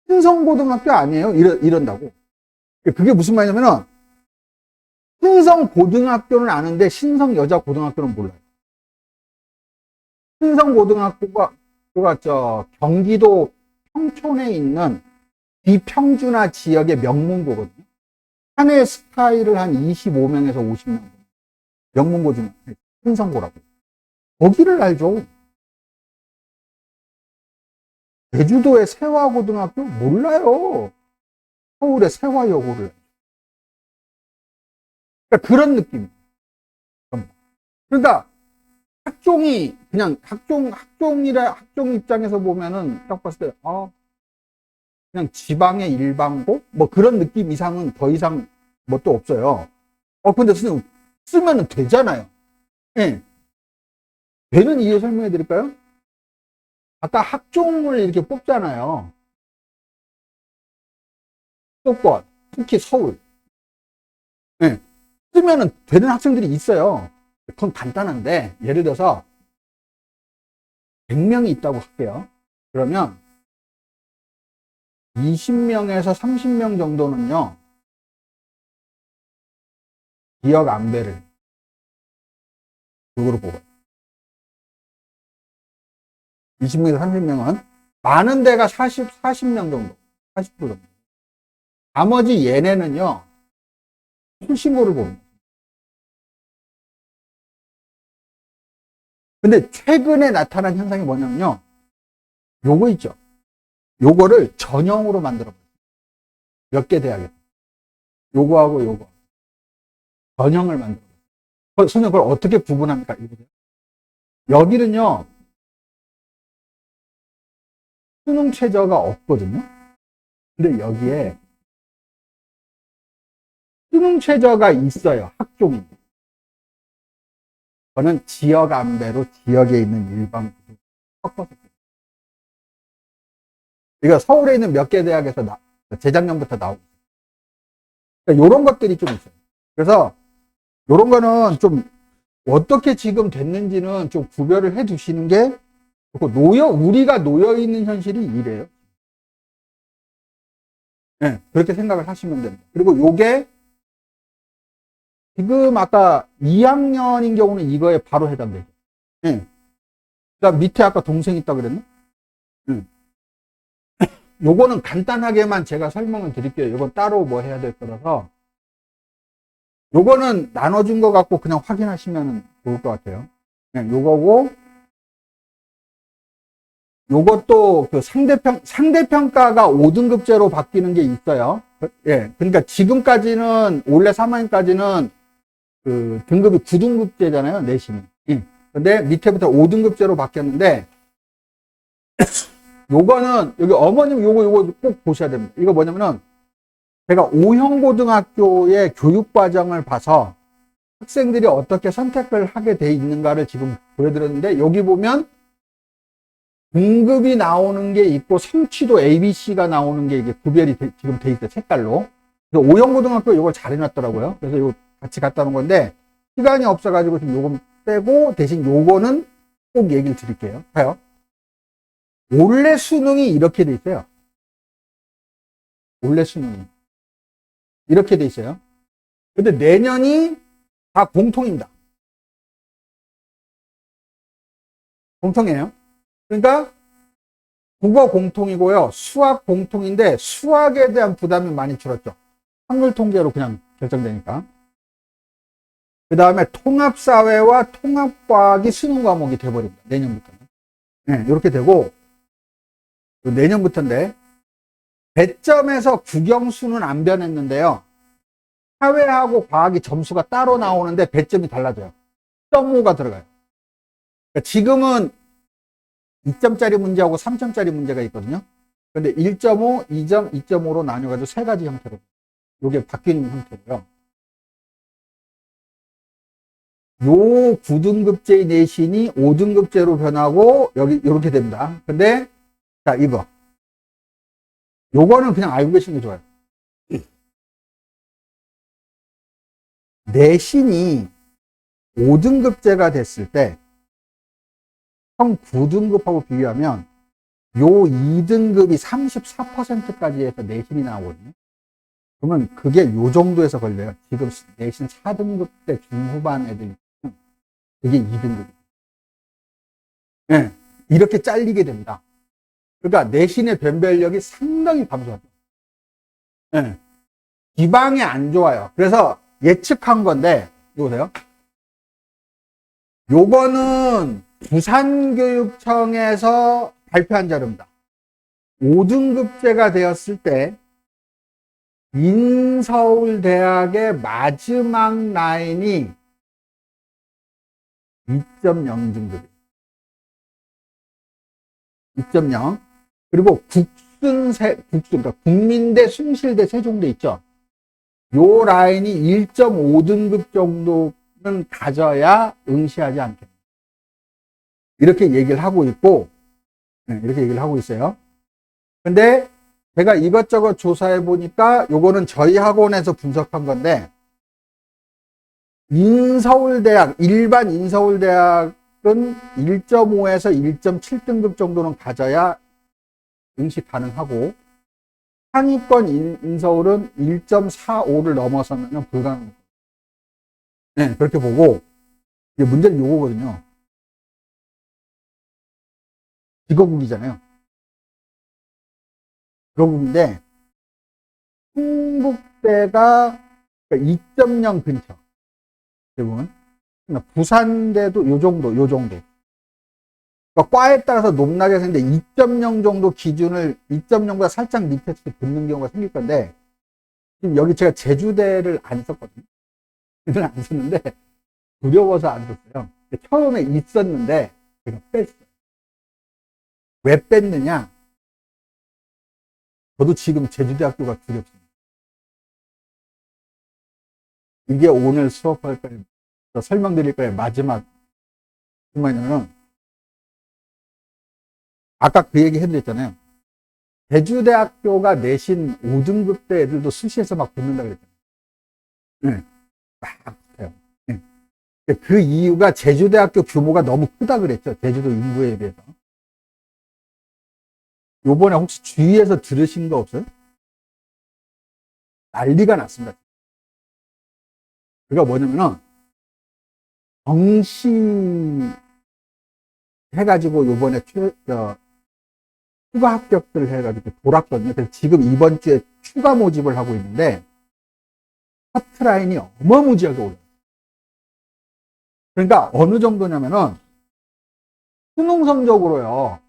신성고등학교 아니에요? 이런다고. 그게 무슨 말이냐면은 신성고등학교는 아는데 신성여자고등학교는 몰라요. 신성고등학교가 그가 경기도 평촌에 있는 비평준화 지역의 명문고거든요. 한 해 스타일을 한 25명에서 50명. 명문고 중에 흥성고라고. 거기를 알죠. 제주도의 세화고등학교 몰라요. 서울의 세화여고를. 그러니까 그런 느낌. 그러니까 학종이 그냥 학종 입장에서 보면은 딱 봤을 때 그냥 지방의 일반고 뭐 그런 느낌 이상은 더 이상 뭐 또 없어요. 근데 선생님 쓰면은 되잖아요. 예. 되는 이유 설명해 드릴까요? 아까 학종을 이렇게 뽑잖아요. 수도권, 특히 서울. 예. 쓰면은 되는 학생들이 있어요. 그건 간단한데, 예를 들어서 100명이 있다고 할게요. 그러면 20명에서 30명 정도는요, 지역 안배를 그거로 뽑아요. 20명에서 30명은 많은 데가 40명 정도, 40% 정도. 나머지 얘네는요, 출신고를 봅니다. 근데 최근에 나타난 현상이 뭐냐면요, 요거 있죠. 요거를 전형으로 만들어버려요. 몇 개 대학에. 요거하고 요거. 전형을 만들어요. 선생님, 그걸 어떻게 구분합니까? 여기는요, 수능 최저가 없거든요. 근데 여기에 수능 최저가 있어요. 학종이. 저는 지역 안배로 지역에 있는 일반 구도 섞어서. 이거 서울에 있는 몇 개 대학에서 재작년부터 나오고 있어요. 그러니까 이런 것들이 좀 있어요. 그래서 이런 거는 좀 어떻게 지금 됐는지는 좀 구별을 해 두시는 게 좋고, 우리가 놓여 있는 현실이 이래요. 네, 그렇게 생각을 하시면 됩니다. 그리고 요게 지금 아까 2학년인 경우는 이거에 바로 해당되죠. 네. 그러니까 밑에 아까 동생 있다 그랬나? 네. 요거는 간단하게만 제가 설명을 드릴게요. 요건 따로 뭐 해야 될 거라서. 요거는 나눠준 것 같고 그냥 확인하시면 좋을 것 같아요. 네, 요거고, 요것도 그 상대평가가 5등급제로 바뀌는 게 있어요. 예. 그러니까 지금까지는, 원래 3학년까지는 그 등급이 9등급제잖아요. 내신이. 예. 근데 밑에부터 5등급제로 바뀌었는데, 요거는, 여기 어머님 요거 꼭 보셔야 됩니다. 이거 뭐냐면은, 제가 오형고등학교의 교육과정을 봐서 학생들이 어떻게 선택을 하게 돼 있는가를 지금 보여드렸는데, 여기 보면 등급이 나오는 게 있고 성취도 ABC가 나오는 게 이게 구별이 지금 돼 있어요. 색깔로. 그래서 오형고등학교 이걸 잘 해놨더라고요. 그래서 이거 같이 갖다 놓은 건데 시간이 없어가지고 지금 요거 빼고 대신 요거는 꼭 얘기를 드릴게요. 봐요. 올해 수능이 이렇게 돼 있어요. 올해 수능이 이렇게 돼 있어요. 근데 내년이 다 공통입니다. 공통이에요. 그러니까 국어 공통이고요. 수학 공통인데 수학에 대한 부담이 많이 줄었죠. 한글 통계로 그냥 결정되니까. 그 다음에 통합사회와 통합과학이 수능 과목이 돼버립니다. 내년부터는. 네, 이렇게 되고 내년부터인데 배점에서 국영수는 안 변했는데요. 사회하고 과학이 점수가 따로 나오는데 배점이 달라져요. 0.5가 들어가요. 그러니까 지금은 2점짜리 문제하고 3점짜리 문제가 있거든요. 근데 1.5, 2점, 2.5로 나뉘어가지고 세 가지 형태로 이게 바뀌는 형태고요. 요 9등급제 내신이 5등급제로 변하고 여기 이렇게 됩니다. 근데 자 이거 요거는 그냥 알고 계시는 게 좋아요. 내신이 5등급제가 됐을 때 형 9등급하고 비교하면 요 2등급이 34%까지 해서 내신이 나오거든요. 그러면 그게 요 정도에서 걸려요. 지금 내신 4등급 때 중후반 애들 그게 2등급이에요. 네. 이렇게 잘리게 됩니다. 그러니까 내신의 변별력이 상당히 감소하죠. 네. 기방이 안 좋아요. 그래서 예측한 건데, 이거 보세요. 요거는 부산교육청에서 발표한 자료입니다. 5등급제가 되었을 때 인서울대학의 마지막 라인이 2.0등급이에요. 2.0. 그리고 그러니까 국민대, 숭실대, 세종대 있죠. 요 라인이 1.5등급 정도는 가져야 응시하지 않겠다. 이렇게 얘기를 하고 있고, 이렇게 얘기를 하고 있어요. 근데 제가 이것저것 조사해 보니까 요거는 저희 학원에서 분석한 건데, 인서울대학, 일반 인서울대학은 1.5에서 1.7등급 정도는 가져야 응시 가능하고, 상위권 인서울은 1.45를 넘어서면 불가능합니다. 네, 그렇게 보고, 이제 문제는 요거거든요. 직업국이잖아요. 직업국인데, 충북대가 2.0 근처. 대부분. 부산대도 요 정도. 그러니까 과에 따라서 높낮이 생기는데 2.0 정도 기준을 2.0보다 살짝 밑에서 붙는 경우가 생길 건데, 지금 여기 제가 제주대를 안 썼거든요. 제주대를 안 썼는데, 두려워서 안 썼어요. 처음에 있었는데, 제가 뺐어요. 왜 뺐느냐? 저도 지금 제주대학교가 두렵습니다. 이게 오늘 수업할 거예요. 설명드릴 거예요. 마지막. 뭐냐면, 아까 그 얘기 해드렸잖아요. 제주대학교가 내신 5등급 대 애들도 수시에서 막 붙는다 그랬잖아요. 네. 막 붙어요. 네. 그 이유가 제주대학교 규모가 너무 크다 그랬죠. 제주도 인구에 비해서. 요번에 혹시 주위에서 들으신 거 없어요? 난리가 났습니다. 그가 뭐냐면은, 정시 해가지고 요번에 추가 합격들을 해가지고 돌았거든요. 그래서 지금 이번 주에 추가 모집을 하고 있는데, 커트라인이 어마무지하게 올라요. 그러니까 어느 정도냐면은, 수능 성적으로요.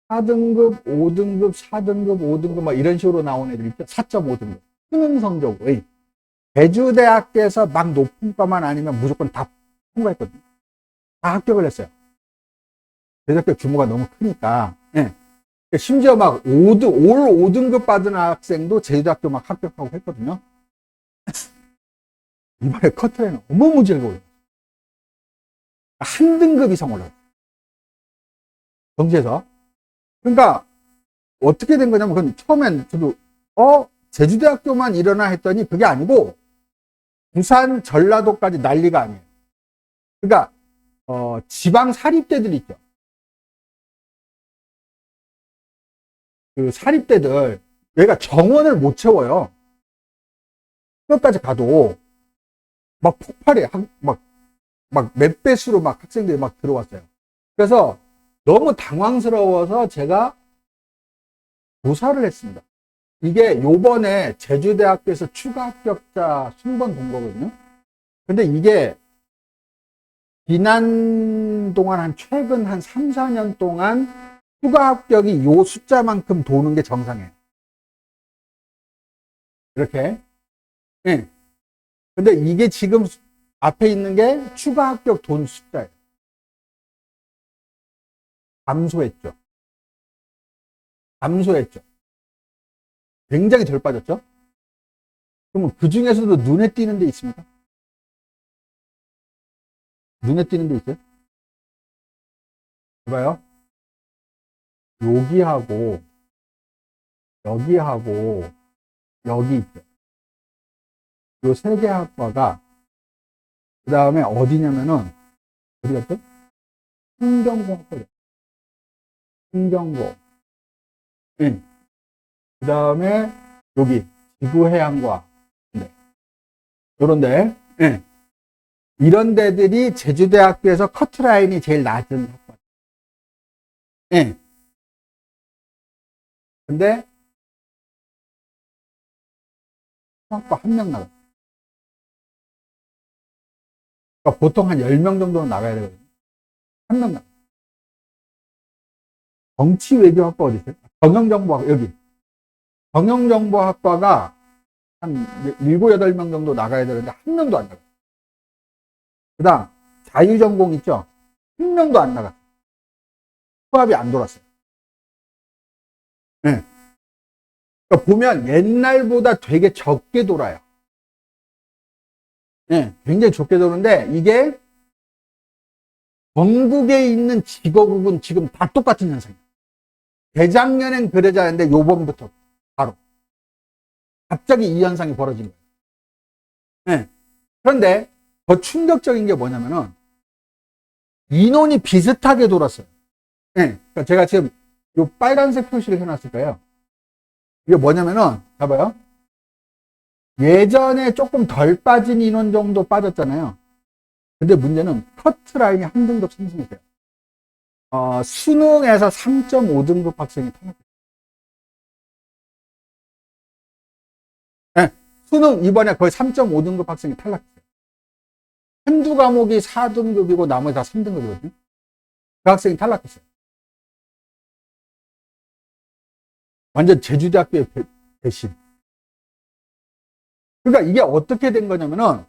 4등급, 5등급, 4등급, 5등급 막 이런 식으로 나온 애들 있죠. 4.5등급. 수능 성적으로. 제주대학교에서 막 높은 과만 아니면 무조건 다 통과했거든요. 다 합격을 했어요. 제주대학교 규모가 너무 크니까. 예. 심지어 막 올 5등급 받은 학생도 제주대학교 막 합격하고 했거든요. 이번에 커트라인은 어마무지하게 올라요. 한 등급 이상 올라요. 정시에서. 그러니까 어떻게 된 거냐면, 그건 처음엔 저도 제주대학교만 일어나 했더니 그게 아니고 부산, 전라도까지 난리가 아니에요. 그러니까 지방 사립대들 있죠. 그 사립대들 얘가 정원을 못 채워요. 끝까지 가도 막 폭발해. 막 몇 배수로 막 학생들이 막 들어왔어요. 그래서 너무 당황스러워서 제가 조사를 했습니다. 이게 요번에 제주대학교에서 추가 합격자 순번 본 거거든요. 근데 이게 지난 동안 최근 한 3, 4년 동안 추가 합격이 요 숫자만큼 도는 게 정상이에요. 이렇게. 예. 근데 이게 지금 앞에 있는 게 추가 합격 돈 숫자예요. 감소했죠. 굉장히 덜 빠졌죠? 그러면 그 중에서도 눈에 띄는 데 있습니까? 눈에 띄는 데 있어요? 봐요. 여기하고, 여기하고, 여기 있죠. 요 세 개 학과가, 그 다음에 어디냐면은, 어디 갔죠? 환경공학과죠. 환경고. 네. 그 다음에, 여기, 지구해양과. 네. 요런데, 네. 이런 데들이 제주대학교에서 커트라인이 제일 낮은 학과. 예. 근데 학과 한 명 나가. 그러니까 보통 한 10명 정도는 나가야 되거든요. 한 명 나가. 정치외교학과 어디 있어요? 경영정보학과, 여기. 경영정보학과가 한 7, 8명 정도 나가야 되는데 한 명도 안 나가. 그 다음, 자유전공 있죠? 한 명도 안 나가. 수합이 안 돌았어요. 네. 그러니까 보면 옛날보다 되게 적게 돌아요. 네, 굉장히 적게 도는데 이게 전국에 있는 직업은 지금 다 똑같은 현상이에요. 재작년엔 그러지 않았는데 요번부터 바로 갑자기 이 현상이 벌어진 거예요. 네. 그런데 더 충격적인 게 뭐냐면은 인원이 비슷하게 돌았어요. 네. 그러니까 제가 지금 요 빨간색 표시를 해놨을 거예요. 이게 뭐냐면은 봐봐요. 예전에 조금 덜 빠진 인원 정도 빠졌잖아요. 근데 문제는 커트라인이 한 등급 상승했어요. 수능에서 3.5등급 학생이 탈락했어요. 네, 수능 이번에 거의 3.5등급 학생이 탈락했어요. 한두 과목이 4등급이고 나머지 다 3등급이거든요. 그 학생이 탈락했어요. 완전 제주대학교의 배신. 그러니까 이게 어떻게 된 거냐면은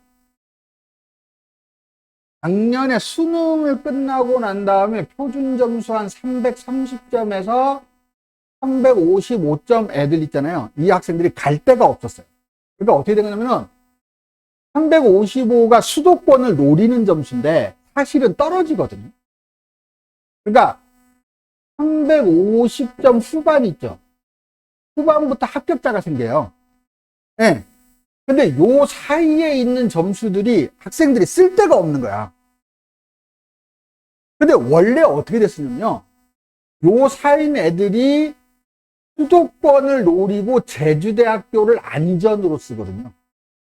작년에 수능을 끝나고 난 다음에 표준 점수 한 330점에서 355점 애들 있잖아요. 이 학생들이 갈 데가 없었어요. 그러니까 어떻게 된 거냐면은 355가 수도권을 노리는 점수인데 사실은 떨어지거든요. 그러니까 350점 후반 있죠. 후반부터 합격자가 생겨요. 예. 네. 근데 요 사이에 있는 점수들이 학생들이 쓸 데가 없는 거야. 근데 원래 어떻게 됐었냐면요. 요 사이인 애들이 수도권을 노리고 제주대학교를 안전으로 쓰거든요.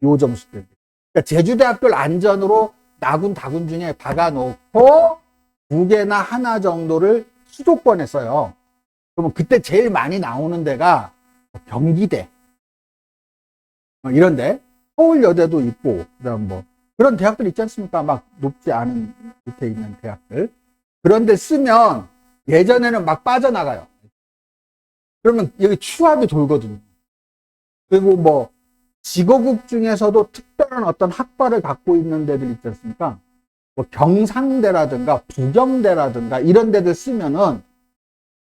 요 점수들. 그러니까 제주대학교를 안전으로 나군 다군 중에 박아놓고 2개나 하나 정도를 수도권에 써요. 그러면 그때 제일 많이 나오는 데가 경기대 이런데 서울여대도 있고 그다음 뭐 그런 대학들 있지 않습니까? 막 높지 않은 밑에 있는 대학들 그런 데 쓰면 예전에는 막 빠져나가요. 그러면 여기 추합이 돌거든요. 그리고 뭐 직어국 중에서도 특별한 어떤 학과를 갖고 있는 데들 있지 않습니까? 뭐 경상대라든가 부경대라든가 이런 데들 쓰면은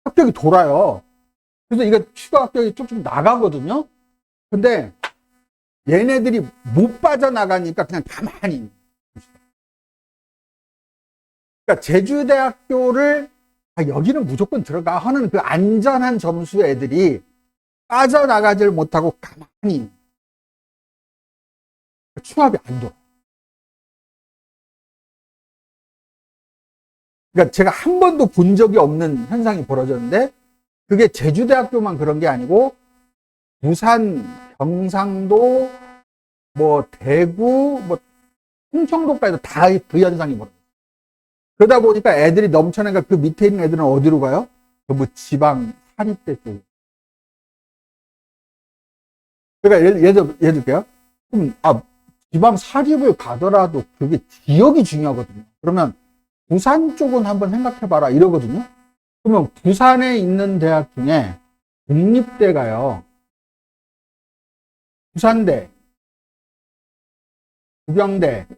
합격이 돌아요. 그래서 이거 추가 합격이 쭉쭉 나가거든요. 근데 얘네들이 못 빠져나가니까 그냥 가만히. 그러니까 제주대학교를 여기는 무조건 들어가 하는 그 안전한 점수의 애들이 빠져나가질 못하고 가만히 추합이 안 돌아. 그러니까 제가 한 번도 본 적이 없는 현상이 벌어졌는데 그게 제주대학교만 그런 게 아니고 부산, 경상도, 뭐 대구, 뭐 충청도까지도 다 그 현상이 벌어져요. 그러다 보니까 애들이 넘쳐나니까 그 밑에 있는 애들은 어디로 가요? 뭐 지방 사립대 쪽. 그러니까 예를 들게요. 그럼 지방 사립을 가더라도 그게 지역이 중요하거든요. 그러면 부산 쪽은 한번 생각해봐라 이러거든요. 그러면 부산에 있는 대학 중에 국립대가요. 부산대, 부경대,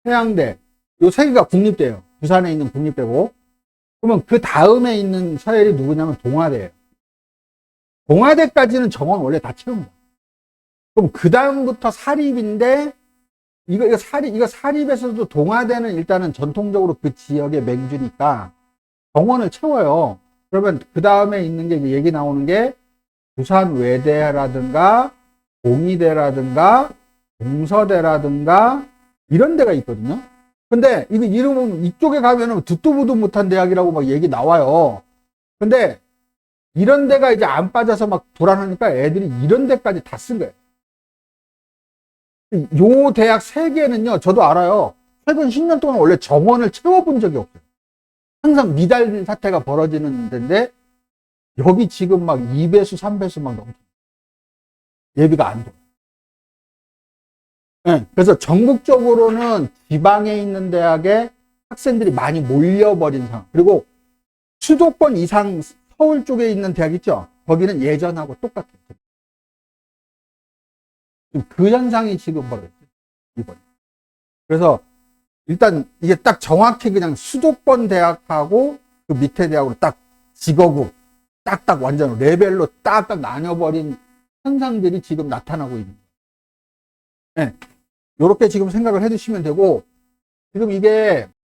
해양대 요 세 개가 국립대예요. 부산에 있는 국립대고 그러면 그 다음에 있는 서열이 누구냐면 동아대예요. 동아대까지는 정원 원래 다 채운 거예요. 그럼 그 다음부터 사립인데 이거 사립에서도 동아대는 일단은 전통적으로 그 지역의 맹주니까 정원을 채워요. 그러면 그 다음에 있는 게 얘기 나오는 게 부산 외대라든가 공의대라든가 동서대라든가 이런 데가 있거든요. 근데 이거 이름은 이쪽에 가면은 듣도 보도 못한 대학이라고 막 얘기 나와요. 근데 이런 데가 이제 안 빠져서 막 불안하니까 애들이 이런 데까지 다 쓴 거예요. 요 대학 3개는요, 저도 알아요. 최근 10년 동안 원래 정원을 채워본 적이 없어요. 항상 미달 사태가 벌어지는 데인데, 여기 지금 막 2배수, 3배수 막 넘쳐. 예비가 안 돼. 네, 그래서 전국적으로는 지방에 있는 대학에 학생들이 많이 몰려버린 상황. 그리고 수도권 이상 서울 쪽에 있는 대학 있죠? 거기는 예전하고 똑같아요. 그 현상이 지금 벌어졌어요. 이번에. 그래서 일단 이게 딱 정확히 그냥 수도권 대학하고 그 밑에 대학으로 딱 직업으로 딱딱 완전 레벨로 딱딱 나뉘어버린 현상들이 지금 나타나고 있는 거예요. 네. 이렇게 지금 생각을 해두시면 되고, 지금 이게